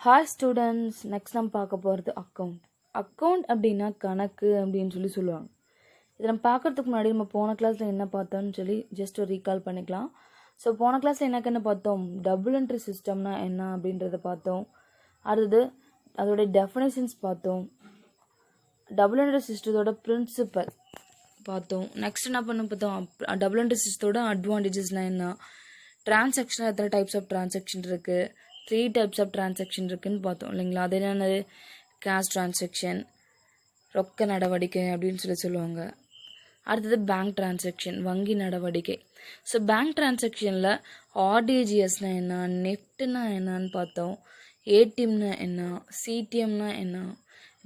Hi students, next நம்ம பார்க்க போகிறது அக்கௌண்ட். அக்கௌண்ட் அப்படின்னா கணக்கு அப்படின்னு சொல்லுவாங்க. இதை நம்ம பார்க்குறதுக்கு முன்னாடி நம்ம போன கிளாஸில் என்ன பார்த்தோம்னு சொல்லி ஜஸ்ட் ஒரு ரீகால் பண்ணிக்கலாம். ஸோ போன கிளாஸில் என்ன பார்த்தோம், டபுள் என்ட்ரி சிஸ்டம்னா என்ன அப்படின்றத பார்த்தோம். அடுத்தது அதோடைய டெஃபினேஷன்ஸ் பார்த்தோம். டபுள் என்ட்ரி சிஸ்டத்தோட பிரின்சிபல் பார்த்தோம். நெக்ஸ்ட் என்ன பண்ண பார்த்தோம், டபுள் என்ட்ரி சிஸ்டத்தோட அட்வான்டேஜஸ்லாம் என்ன, டிரான்சாக்ஷன் எத்தனை டைப்ஸ் ஆஃப் டிரான்சாக்ஷன் இருக்குது, 3 டைப்ஸ் ஆஃப் டிரான்சாக்ஷன் இருக்குன்னு பார்த்தோம் இல்லைங்களா. அது என்னென்னது, கேஷ் டிரான்சாக்ஷன், ரொக்க நடவடிக்கை அப்படின்னு சொல்லுவாங்க. அடுத்தது பேங்க் டிரான்சாக்ஷன், வங்கி நடவடிக்கை. ஸோ பேங்க் டிரான்சாக்ஷனில் ஆர்டிஜிஎஸ்னா என்ன, நெஃப்ட்னா என்னன்னு பார்த்தோம், ஏடிஎம்னா என்ன, சிடிஎம்னா என்ன,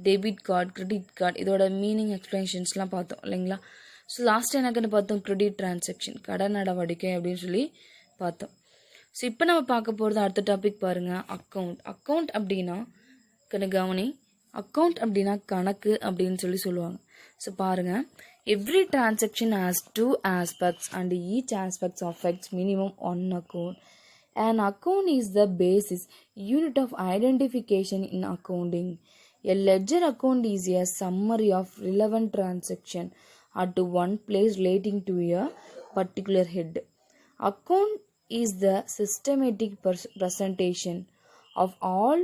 டெபிட் கார்டு, கிரெடிட் கார்டு, இதோட மீனிங் எக்ஸ்பிளனேஷன்ஸ்லாம் பார்த்தோம் இல்லைங்களா. ஸோ லாஸ்ட் என்னக்குன்னு பார்த்தோம், கிரெடிட் டிரான்சாக்ஷன், கடன் நடவடிக்கை அப்படின்னு சொல்லி பார்த்தோம். ஸோ இப்போ நம்ம பார்க்க போகிறது அடுத்த டாபிக் பாருங்கள், அக்கௌண்ட். அக்கௌண்ட் அப்படின்னா கவனி, அக்கௌண்ட் அப்படின்னா கணக்கு அப்படின்னு சொல்லுவாங்க. ஸோ பாருங்கள், every transaction has 2 aspects and each aspect affects minimum one account. An account is the basis unit of identification in accounting. A ledger account is a summary of relevant transaction at one place relating to a particular head. Account is the systematic presentation of all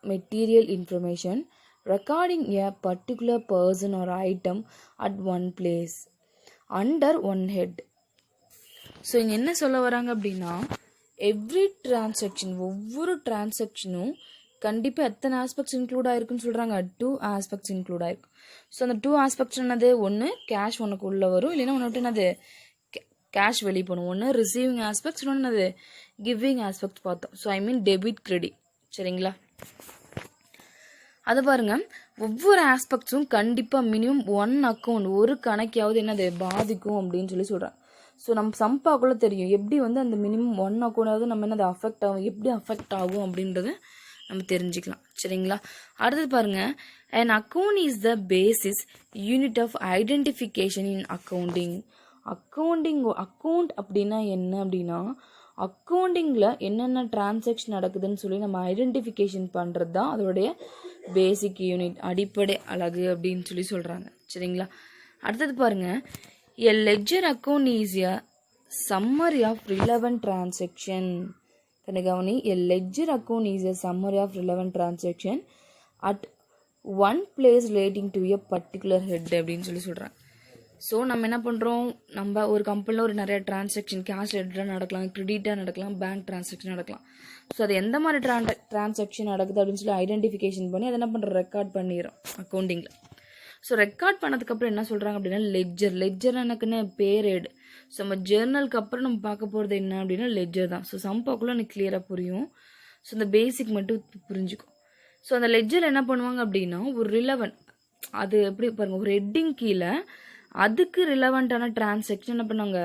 material information recording a particular person or item at one place under one head. So இங்கே என்ன சொல்ல வராங்க அப்படின்னா, every transaction, ஒவ்வொரு டிரான்சாக்ஷனும் கண்டிப்பாக எத்தனை aspects include ஆயிருக்குன்னு சொல்கிறாங்க, 2 aspects இன்க்ளூட் ஆயிருக்கும். ஸோ அந்த 2 aspects என்னது, ஒன்று கேஷ் ஒன்றுக்கு உள்ளே வரும், இல்லைன்னா ஒன்று என்னது கேஷ் வெளியே போகணும். ஒன்று ரிசீவிங் ஆஸ்பெக்ட்ஸ், இன்னொன்று அது கிவிங் ஆஸ்பெக்ட்ஸ் பார்த்தோம். So I mean debit credit, சரிங்களா. அது பாருங்க, ஒவ்வொரு ஆஸ்பெக்ட்ஸும் கண்டிப்பாக மினிமம் 1 அக்கௌண்ட், ஒரு கணக்கையாவது என்னது பாதிக்கும் அப்படின்னு சொல்கிறேன். ஸோ நம்ம சம்பாக்குள்ள தெரியும் எப்படி அந்த மினிமம் 1 அக்கௌண்டாவது நம்ம என்னது அஃபெக்ட் ஆகும், எப்படி அஃபெக்ட் ஆகும் அப்படின்றத நம்ம தெரிஞ்சுக்கலாம், சரிங்களா. அடுத்தது பாருங்க, an account is the basis unit of identification in accounting. Account அப்படின்னா என்ன அப்படின்னா, அக்கௌண்டிங்கில் என்னென்ன டிரான்சாக்ஷன் நடக்குதுன்னு சொல்லி நம்ம ஐடென்டிஃபிகேஷன் பண்ணுறது தான் அதோடைய பேசிக் யூனிட், அடிப்படை அலகு அப்படின்னு சொல்கிறாங்க, சரிங்களா. அடுத்தது பாருங்கள், a ledger account is a summary of relevant transaction. கவனி, a ledger account is a summary of relevant transaction at one place relating to a particular head அப்படின்னு சொல்கிறாங்க. ஸோ நம்ம என்ன பண்ணுறோம், நம்ம ஒரு கம்பெனியில் ஒரு நிறைய டிரான்சாக்ஷன், கேஷ் ரிலேட்டடாக நடக்கலாம், கிரெடிட்டாக நடக்கலாம், பேங்க் டிரான்சாக்ஷன் நடக்கலாம். ஸோ அது எந்த மாதிரி டிரான்சாக்ஷன் நடக்குது அப்படின்னு ஐடென்டிஃபிகேஷன் பண்ணி அதை என்ன பண்ணுறோம், ரெக்கார்ட் பண்ணிடுறோம் அக்கௌண்டிங்கில். ஸோ ரெக்கார்ட் பண்ணதுக்கப்புறம் என்ன சொல்கிறாங்க அப்படின்னா, லெட்ஜர் எனக்குன்னு பேரேடு. ஸோ நம்ம ஜேர்னலுக்கு அப்புறம் நம்ம பார்க்க போகிறது என்ன அப்படின்னா லெட்ஜர் தான். ஸோ சம்பாக்குள்ளே எனக்கு கிளியராக புரியும். ஸோ இந்த பேசிக் மட்டும் புரிஞ்சுக்கும். ஸோ அந்த லெட்ஜர் என்ன பண்ணுவாங்க அப்படின்னா, ஒரு ரிலவெண்ட், அது எப்படி பாருங்கள், ஒரு ஹெட்டிங் கீழே அதுக்கு ரிலவெண்ட்டான டிரான்சாக்ஷன் என்ன பண்ணுவாங்க,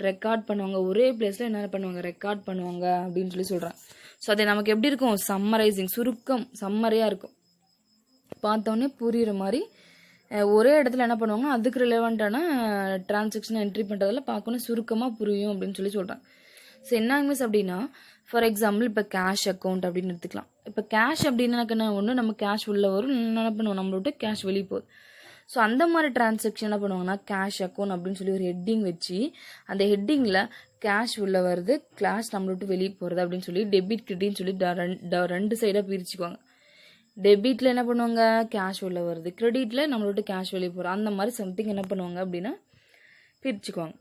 ரெக்கார்ட் பண்ணுவாங்க. ஒரே பிளேஸில் என்ன பண்ணுவாங்க, ரெக்கார்ட் பண்ணுவாங்க அப்படின்னு சொல்கிறாங்க. ஸோ அது நமக்கு எப்படி இருக்கும், சம்மரைசிங், சுருக்கம், சம்மரியாக இருக்கும். பார்த்தோன்னே புரிகிற மாதிரி ஒரே இடத்துல என்ன பண்ணுவாங்க, அதுக்கு ரிலவெண்ட்டான டிரான்சாக்ஷனை என்ட்ரி பண்ணுறதில் பார்க்கணும், சுருக்கமாக புரியும் அப்படின்னு சொல்கிறாங்க. ஸோ என்ன மிஸ் அப்படின்னா, ஃபார் எக்ஸாம்பிள் இப்போ கேஷ் அக்கௌண்ட் அப்படின்னு எடுத்துக்கலாம். இப்போ கேஷ் அப்படின்னா என்ன, ஒன்று நம்ம கேஷ் உள்ளே வரும், என்ன பண்ணுவோம், நம்மளோட கேஷ் வெளியே போகுது. ஸோ அந்த மாதிரி டிரான்சாக்ஷன் என்ன பண்ணுவாங்கன்னா, கேஷ் அக்கௌண்ட் அப்படின்னு ஒரு ஹெட்டிங் வச்சு, அந்த ஹெட்டிங்கில் கேஷ் உள்ளே வருது, கேஷ் நம்மளை விட்டு வெளியே போகிறது அப்படின்னு டெபிட் கிரெடிட்னு சொல்லி ரெண்டு சைடாக பிரிச்சுக்குவாங்க. டெபிட்டில் என்ன பண்ணுவாங்க, கேஷ் உள்ளே வருது, கிரெடிட்டில் நம்மளை விட்டு கேஷ் வெளியே போகிறோம், அந்த மாதிரி சம்திங் என்ன பண்ணுவாங்க அப்படின்னா பிரிச்சுக்குவாங்க.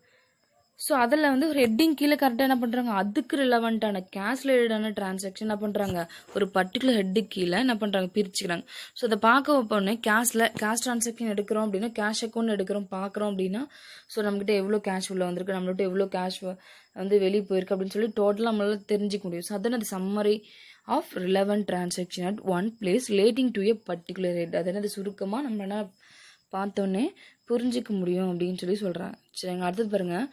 ஸோ அதில் ஒரு ஹெட்டிங் கீழே கரெக்டாக என்ன பண்ணுறாங்க, அதுக்கு ரிலவெண்ட்டான கேஷ் ரிலேட்டடான டிரான்சாக்ஷன் என்ன பண்ணுறாங்க, ஒரு பர்டிகுலர் ஹெட்டுக்கு கீழே என்ன பண்ணுறாங்க, பிரிச்சுக்கிறாங்க. ஸோ அதை பார்க்க வைப்போன்னே கேஷ் டிரான்சாக்ஷன் எடுக்கிறோம் அப்படின்னா, கேஷ் அக்கௌண்ட் எடுக்கிறோம் பார்க்குறோம் அப்படின்னா, ஸோ நம்மகிட்ட எவ்வளோ கேஷ் உள்ளே வந்திருக்கு, நம்மள்கிட்ட எவ்வளோ கேஷ் வெளியே போயிருக்கு அப்படின்னு டோட்டலாக நம்மளால் தெரிஞ்சிக்க முடியும். ஸோ அதான் அது summary of relevant transaction at one place relating to a particular head. அது என்னது சுருக்கமாக நம்ம என்ன பார்த்தோன்னே புரிஞ்சிக்க முடியும் அப்படின்னு சொல்கிறாங்க, சரிங்க. அடுத்தது பாருங்கள்,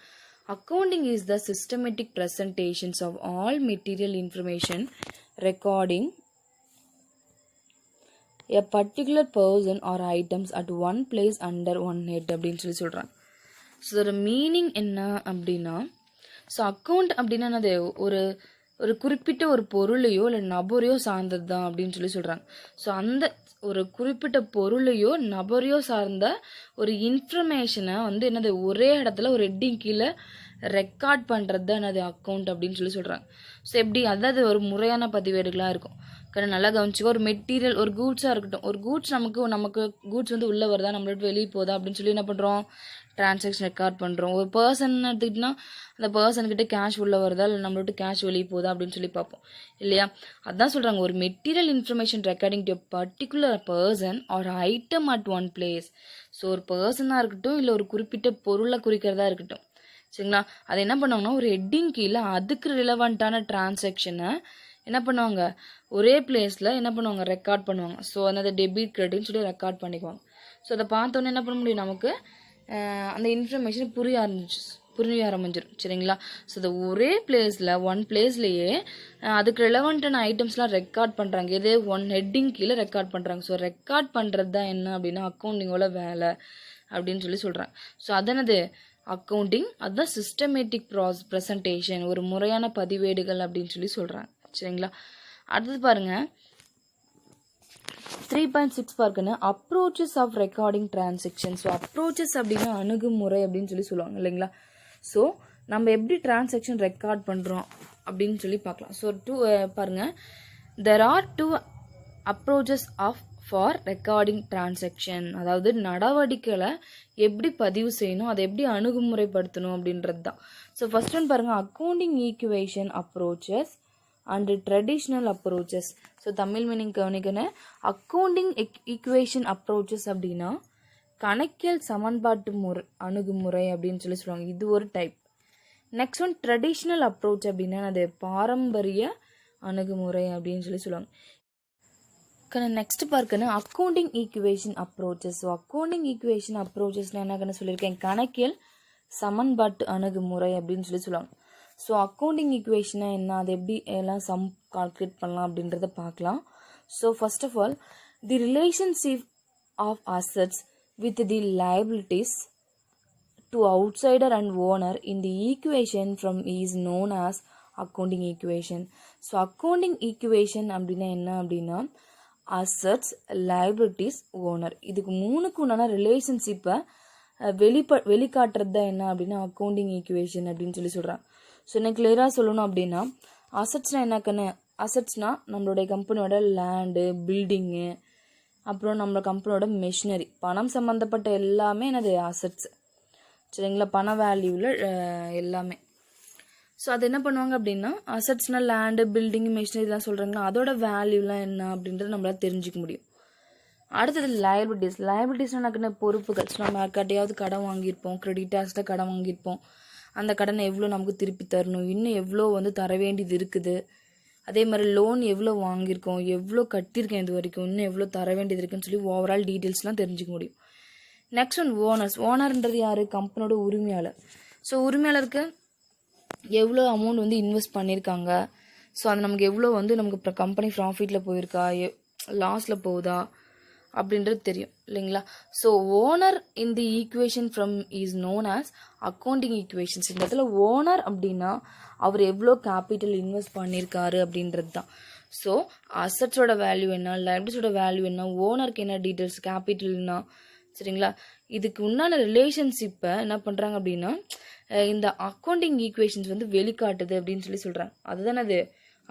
accounting is the systematic presentations of all material information recording a particular person or items at one place under one head அப்படின்னு சொல்கிறாங்க. ஸோ அதோட மீனிங் என்ன அப்படின்னா, ஸோ அக்கௌண்ட் அப்படின்னா அது ஒரு ஒரு குறிப்பிட்ட ஒரு பொருளையோ இல்லை நபரையோ சார்ந்தது தான் அப்படின்னு சொல்கிறாங்க. ஸோ அந்த ஒரு குறிப்பிட்ட பொருளையோ நபரையோ சார்ந்த ஒரு இன்ஃபர்மேஷனை வந்து என்னது ஒரே இடத்துல ஒரு ஹெட்டிங் கீழே ரெக்கார்ட் பண்ணுறது தான் என்னது அக்கௌண்ட் அப்படின்னு சொல்கிறாங்க. ஸோ எப்படி அதாவது ஒரு முறையான பதிவேடுகளாக இருக்கும். நல்லா கவனிச்சுக்கோ. ஒரு மெட்டீரியல் ஒரு கூட்ஸாக இருக்கட்டும், ஒரு கூட்ஸ் நமக்கு கூட்ஸ் வந்து உள்ளே வருதா நம்மளோட வெளியே போதா அப்படின்னு சொல்லி என்ன பண்ணுறோம், டிரான்சாக்ஷன் ரெக்கார்ட் பண்ணுறோம். ஒரு பர்சன் எடுத்துக்கிட்டோம்னா அந்த பர்சன்கிட்ட கேஷ் உள்ளே வருதா இல்லை நம்மளோட கேஷ் வெளியே போதா அப்படின்னு சொல்லி பார்ப்போம் இல்லையா. அதான் சொல்கிறாங்க ஒரு material information recording to particular person or item at one place. So ஒரு பர்சனாக இருக்கட்டும் இல்லை ஒரு குறிப்பிட்ட பொருளை குறிக்கிறதா இருக்கட்டும் சரிங்களா. அது என்ன பண்ணுவாங்கன்னா ஒரு ஹெட்டிங் கீழே அதுக்கு ரிலவெண்ட்டான டிரான்சாக்ஷனை என்ன பண்ணுவாங்க ஒரே பிளேஸில் என்ன பண்ணுவாங்க ரெக்கார்ட் பண்ணுவாங்க. ஸோ அந்த டெபிட் கிரெடிட்னு சொல்லி ரெக்கார்ட் பண்ணிக்குவாங்க. ஸோ அதை பார்த்தோன்னே என்ன பண்ண முடியும் நமக்கு அந்த இன்ஃபர்மேஷன் புரிய ஆரம்பிச்சிடும் சரிங்களா. ஸோ அதை ஒரே பிளேஸில் ஒன் பிளேஸ்லேயே அதுக்கு ரெலவெண்ட்டான ஐட்டம்ஸ்லாம் ரெக்கார்ட் பண்ணுறாங்க. இதே ஒன் ஹெட்டிங் கீழே ரெக்கார்ட் பண்ணுறாங்க. ஸோ ரெக்கார்ட் பண்ணுறது தான் என்ன அப்படின்னா அக்கௌண்டிங்கோட வேலை அப்படின்னு சொல்கிறாங்க. ஸோ அதனது அக்கௌண்டிங் அதுதான் சிஸ்டமேட்டிக் ப்ரெசன்டேஷன் ஒரு முறையான பதிவேடுகள் அப்படின்னு சொல்கிறாங்க சரிங்களா. அடுத்தது பாருங்க 3.6 பார்க்கணும் approaches of recording transaction. So approaches அப்படின்னா அணுகுமுறை அப்படின்னு சொல்லுவாங்க இல்லைங்களா. ஸோ நம்ம எப்படி டிரான்சாக்ஷன் ரெக்கார்ட் பண்ணுறோம் அப்படின்னு சொல்லி பார்க்கலாம். ஸோ பாருங்க there are 2 approaches of for recording transaction. அதாவது நடவடிக்கைகளை எப்படி பதிவு செய்யணும் அதை எப்படி அணுகுமுறைப்படுத்தணும் அப்படின்றது தான். ஸோ ஃபர்ஸ்ட் ஒன் பாருங்க accounting equation approaches and traditional approaches. So Tamil meaning கவனிக்கணும். அக்கௌண்டிங் ஈக்குவேஷன் அப்ரோச்சஸ் அப்படின்னா கணக்கியல் சமன்பாட்டு அணுகுமுறை அப்படின்னு சொல்லுவாங்க. இது ஒரு type. Next one traditional approach அப்படின்னா அது பாரம்பரிய அணுகுமுறை அப்படின்னு சொல்லுவாங்க. நெக்ஸ்ட் பார்க்கணும் accounting equation approaches. So accounting equation அப்ரோச்சஸ்னா என்ன சொல்லியிருக்கேன் கணக்கியல் சமன்பாட்டு அணுகுமுறை அப்படின்னு சொல்லுவாங்க. ஸோ அக்கௌண்டிங் ஈக்குவேஷனை என்ன அது எப்படி எல்லாம் சம் கால்குலேட் பண்ணலாம் அப்படின்றத பார்க்கலாம். So first of all the relationship of assets with the liabilities to outsider and owner in the equation from is known as accounting equation. So accounting equation அப்படின்னா என்ன அப்படின்னா அசட்ஸ் liabilities ஓனர் இதுக்கு மூணுக்கு உண்டான ரிலேஷன்ஷிப்பை வெளிக்காட்டுறது தான் என்ன அப்படின்னா அக்கௌண்டிங் ஈக்குவேஷன் அப்படின்னு சொல்கிறாங்க. ஸோ எனக்கு கிளியராக சொல்லணும் அப்படின்னா அசட்ஸ்னால் என்னக்கன்னு அசட்ஸ்னால் நம்மளுடைய கம்பெனியோட லேண்டு பில்டிங்கு அப்புறம் நம்ம கம்பெனியோட மெஷினரி பணம் சம்மந்தப்பட்ட எல்லாமே என்னது அசட்ஸ் சரிங்களா. பண வேல்யூவில் எல்லாமே. ஸோ அது என்ன பண்ணுவாங்க அப்படின்னா அசட்ஸ்னால் லேண்டு பில்டிங் மெஷினரிலாம் சொல்கிறாங்களா அதோட வேல்யூலாம் என்ன அப்படின்றது நம்மளால் தெரிஞ்சிக்க முடியும். அடுத்தது லைபிலிட்டிஸ்னால் பொறுப்புகள். ஸோ நம்ம யார்கிட்டையாவது கடன் வாங்கியிருப்போம் கிரெடிட்டார்ஸ்ட கடன் வாங்கியிருப்போம் அந்த கடனை எவ்வளோ நமக்கு திருப்பி தரணும் இன்னும் எவ்வளோ வந்து தர வேண்டியது இருக்குது. அதே மாதிரி லோன் எவ்வளோ வாங்கியிருக்கோம் எவ்வளோ கட்டியிருக்கேன் இது வரைக்கும் இன்னும் எவ்வளோ தர வேண்டியது இருக்குன்னு சொல்லி ஓவரால் டீட்டெயில்ஸ்லாம் தெரிஞ்சுக்க முடியும். நெக்ஸ்ட் ஒன் ஓனர்ன்றது யார் கம்பெனியோட உரிமையாளர். ஸோ உரிமையாளருக்கு எவ்வளோ அமௌண்ட் வந்து இன்வெஸ்ட் பண்ணியிருக்காங்க ஸோ அது நமக்கு எவ்வளோ வந்து நமக்கு கம்பெனி ப்ராஃபிட்டில் போயிருக்கா லாஸில் போகுதா அப்படின்றது தெரியும் இல்லைங்களா. So owner in the equation from is known as accounting equations. இந்த இடத்துல ஓனர் அப்படின்னா அவர் எவ்வளோ கேபிட்டல் இன்வெஸ்ட் பண்ணியிருக்காரு அப்படின்றது தான். ஸோ அசட்ஸோட வேல்யூ என்ன லைபிலிட்டிஸோட வேல்யூ என்ன ஓனருக்கு என்ன டீட்டெயில்ஸ் கேபிட்டல்னா சரிங்களா. இதுக்கு உண்டான ரிலேஷன்ஷிப்பை என்ன பண்ணுறாங்க அப்படின்னா இந்த அக்கௌண்டிங் ஈக்குவேஷன்ஸ் வந்து வெளிக்காட்டுது அப்படின்னு சொல்கிறாங்க. அதுதானே அது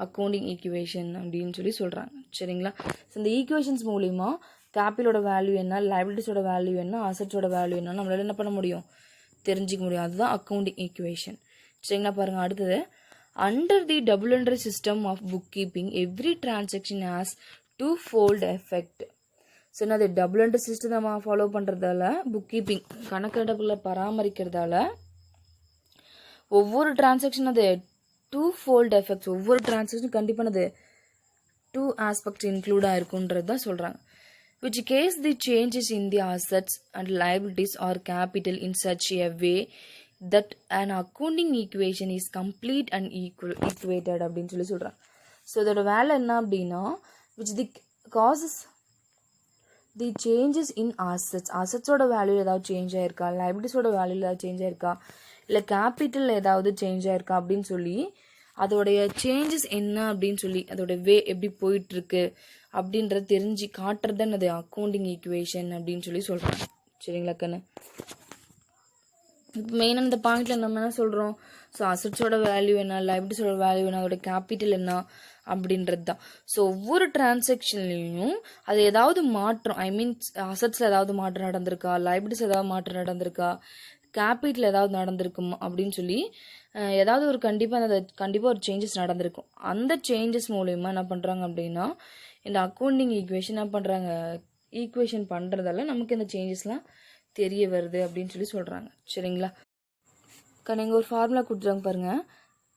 அக்கௌண்டிங் ஈக்குவேஷன் அப்படின்னு சொல்கிறாங்க சரிங்களா. ஸோ இந்த ஈக்குவேஷன்ஸ் மூலிமா கேபிட்டலோட வேல்யூ என்ன லைபிலிட்டிஸோட வேல்யூ என்ன அசட்ஸோட வேல்யூ என்ன நம்மளால என்ன பண்ண முடியும் தெரிஞ்சிக்க முடியும். அதுதான் அக்கௌண்டிங் ஈக்குவேஷன் சரிங்களா. பாருங்கள் அடுத்தது under the double entry system of book keeping every transaction has 2-fold effect. So என்னது டபுள் என்ட்ரி சிஸ்டம் நம்ம ஃபாலோ பண்ணுறதால புக் கீப்பிங் கணக்கெடுப்புகளை பராமரிக்கிறதால ஒவ்வொரு டிரான்சாக்ஷன் அது 2-fold எஃபெக்ட்ஸ் ஒவ்வொரு டிரான்சாக்ஷன் கண்டிப்பானது 2 ஆஸ்பெக்ட்ஸ் இன்க்ளூடாக இருக்குன்றது தான் சொல்கிறாங்க. which case the changes in the assets and liabilities or capital in such a way that an accounting equation is complete and equated அப்படின்னு சொல்கிறாங்க. ஸோ இதோட வேலை என்ன அப்படின்னா which the causes the changes in assets அசட்ஸோட value ஏதாவது change ஆயிருக்கா லைபிலிட்டிஸோட வேல்யூ ஏதாவது சேஞ்ச் ஆயிருக்கா இல்லை கேபிட்டல் ஏதாவது சேஞ்ச் ஆயிருக்கா அப்படின்னு சொல்லி அதோடைய சேஞ்சஸ் என்ன அப்படின்னு சொல்லி அதோட எப்படி போயிட்டுருக்கு அப்படின்றத தெரிஞ்சு காட்டுறது தான் அது அக்கௌண்டிங் ஈக்குவேஷன் அப்படின்னு சொல்லி சொல்கிறாங்க. சரிங்களா கண்ணு? இப்போ மெயினாக இந்த பாயிண்ட்ல நம்ம என்ன சொல்கிறோம், ஸோ அசட்ஸோட வேல்யூ என்ன, லைபிலிட்டிஸோட வேல்யூ என்ன, அதோட கேபிட்டல் என்ன அப்படின்றது தான். ஸோ ஒவ்வொரு டிரான்சாக்ஷன்லையும் அது ஏதாவது மாற்றம், ஐ மீன் அசட்ஸில் ஏதாவது மாற்றம் நடந்திருக்கா, லைபிலிட்டிஸ் ஏதாவது மாற்றம் நடந்திருக்கா, கேபிட்டல் ஏதாவது நடந்திருக்கும் அப்படின்னு சொல்லி ஏதாவது ஒரு கண்டிப்பாக ஒரு சேஞ்சஸ் நடந்திருக்கும். அந்த சேஞ்சஸ் மூலயமா என்ன பண்ணுறாங்க அப்படின்னா இந்த அக்கௌண்டிங் ஈக்குவேஷன் என்ன பண்ணுறாங்க, ஈக்குவேஷன் பண்ணுறதால நமக்கு இந்த சேஞ்சஸ்லாம் தெரிய வருது அப்படின்னு சொல்லி சொல்கிறாங்க. சரிங்களா? நீங்கள் ஒரு ஃபார்முலா கொடுத்துருவாங்க பாருங்க,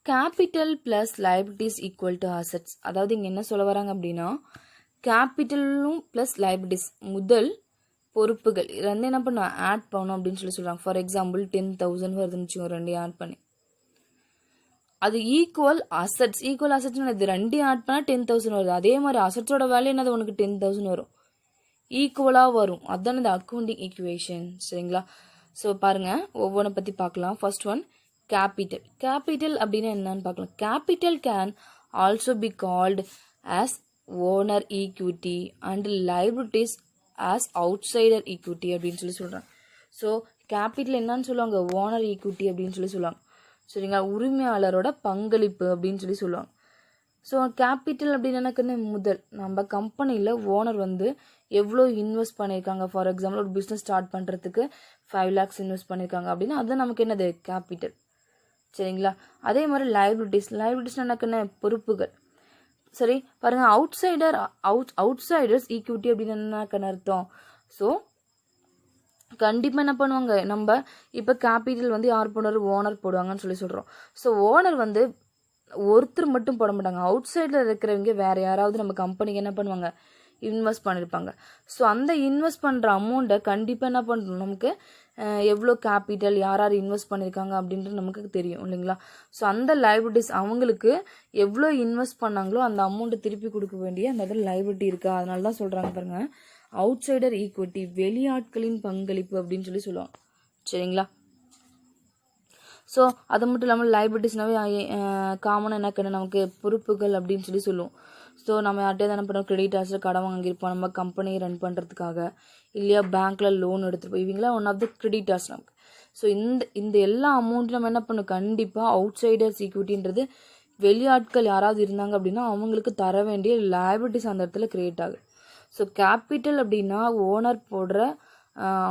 capital plus liabilities equal to assets. அதாவது இங்கே என்ன சொல்ல வராங்க அப்படின்னா கேபிட்டலும் ப்ளஸ் லைபிலிட்டிஸ் முதல் பொறுப்புகள் இது வந்து என்ன பண்ணுவோம் ஆட் பண்ணணும் அப்படின்னு சொல்லி சொல்கிறாங்க. ஃபார் எக்ஸாம்பிள் 10,000 வருதுன்னு ரெண்டையும் ஆட் பண்ணி அது ஈக்குவல் அசட்ஸ். ஈக்குவல் அசட்ஸ் இது ரெண்டையும் ஆட் பண்ணால் 10,000 வருது. அதே மாதிரி அசட்ஸோட வேல்யூ என்னது உனக்கு 10,000 வரும், ஈக்குவலாக வரும். அதுதான் இந்த அக்கௌண்டிங் ஈக்குவேஷன். சரிங்களா? ஸோ பாருங்க ஒவ்வொன்றை பற்றி பார்க்கலாம். First one capital. கேபிட்டல் அப்படின்னா என்னன்னு பார்க்கலாம். Capital can also be called as owner equity and liabilities as outsider equity அப்படின்னு சொல்லி சொல்கிறாங்க. ஸோ கேபிட்டல் என்னன்னு சொல்லுவாங்க, ஓனர் ஈக்விட்டி அப்படின்னு சொல்லி சொல்லுவாங்க. சரிங்களா? உரிமையாளரோட பங்களிப்பு அப்படின்னு சொல்லி சொல்லுவாங்க. ஸோ கேபிட்டல் அப்படின்னு முதல் நம்ம கம்பெனியில் ஓனர் வந்து எவ்வளோ இன்வெஸ்ட் பண்ணியிருக்காங்க. ஃபார் எக்ஸாம்பிள் ஒரு பிஸ்னஸ் ஸ்டார்ட் பண்ணுறதுக்கு 5 lakhs இன்வெஸ்ட் பண்ணியிருக்காங்க அப்படின்னா அது நமக்கு என்னது கேபிட்டல். சரிங்களா? அதே மாதிரி லைபிலிட்டிஸ் எனக்குன்னு பொறுப்புகள். சரி பாருங்க, அவுட்சைடர்ஸ் ஈக்விட்டி அப்படின்னு என்ன அர்த்தம். ஸோ கண்டிப்பாக என்ன பண்ணுவாங்க, நம்ம இப்போ கேபிட்டல் வந்து யார் போடுவார், ஓனர் போடுவாங்கன்னு சொல்லி சொல்கிறோம். ஸோ ஓனர் வந்து ஒருத்தர் மட்டும் போட மாட்டாங்க, அவுட் சைடில் இருக்கிறவங்க வேறு யாராவது நம்ம கம்பெனிக்கு என்ன பண்ணுவாங்க, இன்வெஸ்ட் பண்ணியிருப்பாங்க. ஸோ அந்த இன்வெஸ்ட் பண்ணுற அமௌண்ட்டை கண்டிப்பாக என்ன பண்ணணும், நமக்கு எவ்வளோ கேபிட்டல் யார் யார் இன்வெஸ்ட் பண்ணியிருக்காங்க அப்படின்றது நமக்கு தெரியும் இல்லைங்களா. ஸோ அந்த லைபிலிட்டிஸ் அவங்களுக்கு எவ்வளோ இன்வெஸ்ட் பண்ணாங்களோ அந்த அமௌண்ட்டை திருப்பி கொடுக்க வேண்டிய அந்த இதில் லைபிலிட்டி இருக்கா. அதனால தான் சொல்கிறாங்க பாருங்க அவுட்சைடர் ஈக்விட்டி, வெளியாட்களின் பங்களிப்பு அப்படின்னு சொல்லி சொல்லுவாங்க. சரிங்களா? ஸோ அது மட்டும் இல்லாமல் லைபிலிட்டிஸ்னாவே காமனாக என்ன நமக்கு பொறுப்புகள் அப்படின்னு சொல்லி சொல்லுவோம். ஸோ நம்ம யார்கிட்ட என்ன பண்ணுறோம், கிரெடிட்டார்ஸில் கடன் வாங்கியிருப்போம் நம்ம கம்பெனியை ரன் பண்ணுறதுக்காக, இல்லையா பேங்க்கில் லோன் எடுத்துருப்போம். இவங்களாம் ஒன் ஆஃப் த கிரெடிட்டார்ஸ் நமக்கு. ஸோ இந்த எல்லா அமௌண்ட்டும் நம்ம என்ன பண்ணணும், கண்டிப்பாக அவுட்சைடர்ஸ் ஈக்விட்டின்றது வெளியாட்கள் யாராவது இருந்தாங்க அப்படின்னா அவங்களுக்கு தர வேண்டிய லைபிலிட்டிஸ் அந்த இடத்துல கிரியேட் ஆகுது. ஸோ கேபிட்டல் அப்படின்னா ஓனர் போடுற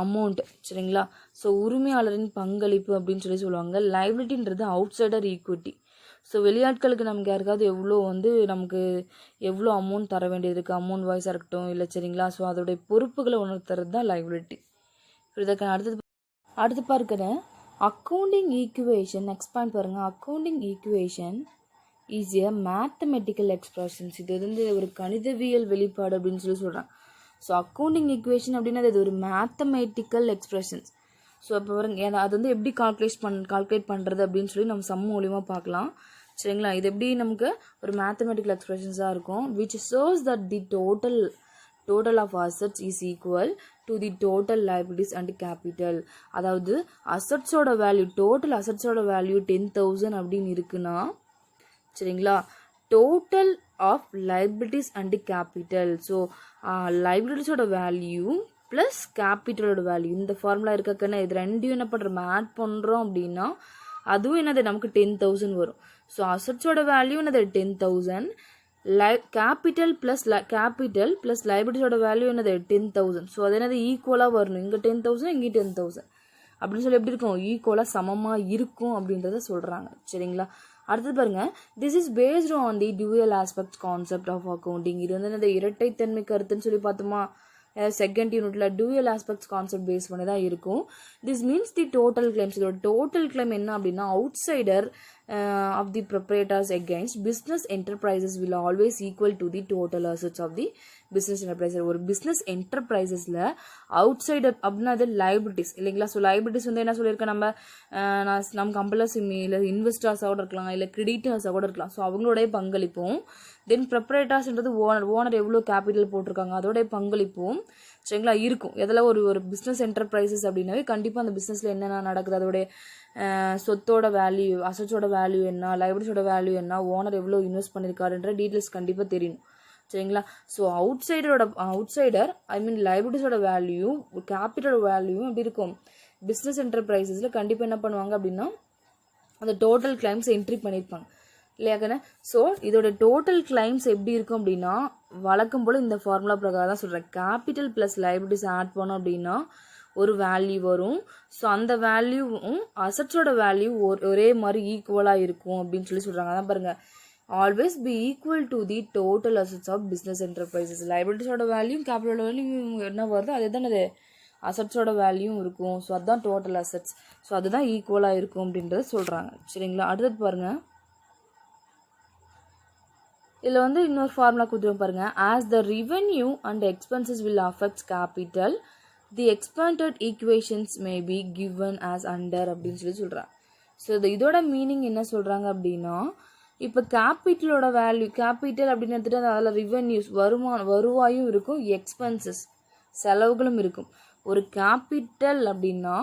அமௌண்ட். சரிங்களா? ஸோ உரிமையாளரின் பங்களிப்பு அப்படின்னு சொல்லி சொல்லுவாங்க. லைபிலிட்டின்றது அவுட்சைடர் ஈக்விட்டி. ஸோ வெளியாட்களுக்கு நமக்கு யாருக்காவது நமக்கு எவ்வளோ அமௌண்ட் தர வேண்டியது இருக்குது, அமௌண்ட் வாய்ஸாக இருக்கட்டும் இல்லை. சரிங்களா? ஸோ அதோடைய பொறுப்புகளை உணர்த்துறது தான் லைபிலிட்டி. இதுக்கான அடுத்து பார்க்குற அக்கௌண்டிங் ஈக்குவேஷன். நெக்ஸ்ட் பாயிண்ட் பாருங்கள், accounting equation is a mathematical expressions. இது வந்து ஒரு கணிதவியல் வெளிப்பாடு அப்படின்னு சொல்லி சொல்கிறாங்க. ஸோ அக்கௌண்டிங் ஈக்குவேஷன் அப்படின்னா இது ஒரு மேத்தமெட்டிக்கல் எக்ஸ்பிரஷன்ஸ். ஸோ அப்போ பாருங்க அது வந்து எப்படி கால்குலேட் பண்ணுறது அப்படின்னு சொல்லி நம்ம சம் மூலியமாக பார்க்கலாம். சரிங்களா? இது எப்படி நமக்கு ஒரு மேத்தமெட்டிக்கல் எக்ஸ்பிரஷன்ஸாக இருக்கும். Which shows that the total of assets is equal to the total liabilities and capital. அதாவது அசட்ஸோட வேல்யூ, டோட்டல் அசட்ஸோட வேல்யூ 10,000 அப்படின்னு இருக்குன்னா, சரிங்களா, total of liabilities and capital. So லைபிலிட்டிஸோட வேல்யூ ப்ளஸ் கேபிட்டலோட வேல்யூ இந்த ஃபார்முலா இருக்கக்கன்னா இது ரெண்டையும் என்ன பண்ணுறோம், ஆட் பண்ணுறோம் அப்படின்னா அதுவும் என்னது நமக்கு 10,000 வரும். ஸோ அசட்ஸோட வேல்யூ என்னது 10,000, கேபிட்டல் ப்ளஸ் லைபிலிட்டிஸோட வேல்யூ என்னது 10,000. ஸோ அது என்னது ஈக்குவலாக வரணும். இங்கே 10,000 இங்கே 10,000 அப்படின்னு சொல்லி எப்படி இருக்கும், ஈக்குவலாக சமமாக இருக்கும் அப்படின்றத சொல்கிறாங்க. சரிங்களா? அடுத்தது பாருங்க, this is based on the dual aspect concept of accounting. இது வந்து இந்த இரட்டைத்தன்மை கருத்துன்னு சொல்லி பார்த்தோமா, செகண்ட் யூனிட்ல டியூயல் ஆஸ்பெக்ட்ஸ் கான்செப்ட் பேஸ் பண்ணி தான் இருக்கும். This means the total claims. இதோட டோட்டல் கிளைம் என்ன அப்படின்னா outsider of the proprietors against business enterprises will always equal to the total assets of the business enterprises. ஒரு பிஸ்னஸ் என்டர்பிரைசஸில் அவுட்சைடர் அப்படின்னா அது liabilities இல்லைங்களா. ஸோ லைபிலிட்டிஸ் வந்து என்ன சொல்லியிருக்கேன் நம்ம கம்பெனிஸ் இல்லை இன்வெஸ்டர்ஸாக இருக்கலாம் இல்லை கிரெடிட்டர்ஸாக கூட இருக்கலாம். ஸோ அவங்களுடைய பங்களிப்பும், தென் ப்ரொப்ரேட்டர்ஸ்ன்றது ஓனர் எவ்வளோ கேபிட்டல் போட்டிருக்காங்க அதோடைய பங்களிப்பும், சரிங்களா இருக்கும். எதில் ஒரு பிஸ்னஸ் என்டர்பிரைசஸ் அப்படின்னாவே கண்டிப்பாக அந்த பிஸ்னஸில் என்னென்ன நடக்குது, அதோடைய சொத்தோட வேல்யூ, அசட்ஸோட வேல்யூ என்ன, லைபிலிட்டிஸோட வேல்யூ என்ன, ஓனர் எவ்வளோ இன்வெஸ்ட் பண்ணியிருக்காருன்ற டீட்டெயில்ஸ் கண்டிப்பாக தெரியணும். சரிங்களா. ஸோ அவுட்சைடர் ஐ மீன் லைபிலிட்டிஸோட வேல்யூ, கேபிட்டல் வேல்யூ எப்படி இருக்கும் பிஸ்னஸ் என்டர்பிரைசஸில் கண்டிப்பாக என்ன பண்ணுவாங்க அப்படின்னா அந்த டோட்டல் கிளைம்ஸ் என்ட்ரி பண்ணியிருப்பாங்க இல்லையாக்கண்ணே. ஸோ இதோட டோட்டல் கிளைம்ஸ் எப்படி இருக்கும் அப்படின்னா வழக்கம் போல் இந்த ஃபார்முலா பிரகாரம் தான் சொல்கிறேன். கேபிட்டல் ப்ளஸ் லைபிலிட்டிஸ் ஆட் பண்ணோம் அப்படின்னா ஒரு வேல்யூ வரும். ஸோ அந்த வேல்யூவும் அசட்ஸோட வேல்யூ ஒரே மாதிரி ஈக்குவலாக இருக்கும் அப்படின்னு சொல்கிறாங்க. அதான் பாருங்கள், always be equal to the total assets of business enterprises. லைபிலிட்டிஸோட வேல்யூ கேபிட்டலோட வேல்யூ என்ன வருதோ அதே தான் அது அசட்ஸோட வேல்யூவும் இருக்கும். ஸோ அதுதான் டோட்டல் அசட்ஸ். ஸோ அதுதான் ஈக்குவலாக இருக்கும் அப்படின்றத சொல்கிறாங்க. சரிங்களா. அடுத்தது பாருங்கள், இதில் வந்து இன்னொரு ஃபார்முலா கொடுத்துருவோம் பாருங்கள். As the revenue and expenses will affects capital the expanded equations may be given as under அப்படின்னு சொல்கிறாங்க. ஸோ இதோட மீனிங் என்ன சொல்கிறாங்க அப்படின்னா இப்போ கேபிட்டலோட வேல்யூ, கேபிட்டல் அப்படின்னு எடுத்துகிட்டு அதில் ரெவென்யூஸ் வருவாயும் இருக்கும், எக்ஸ்பென்சஸ் செலவுகளும் இருக்கும். ஒரு கேபிட்டல் அப்படின்னா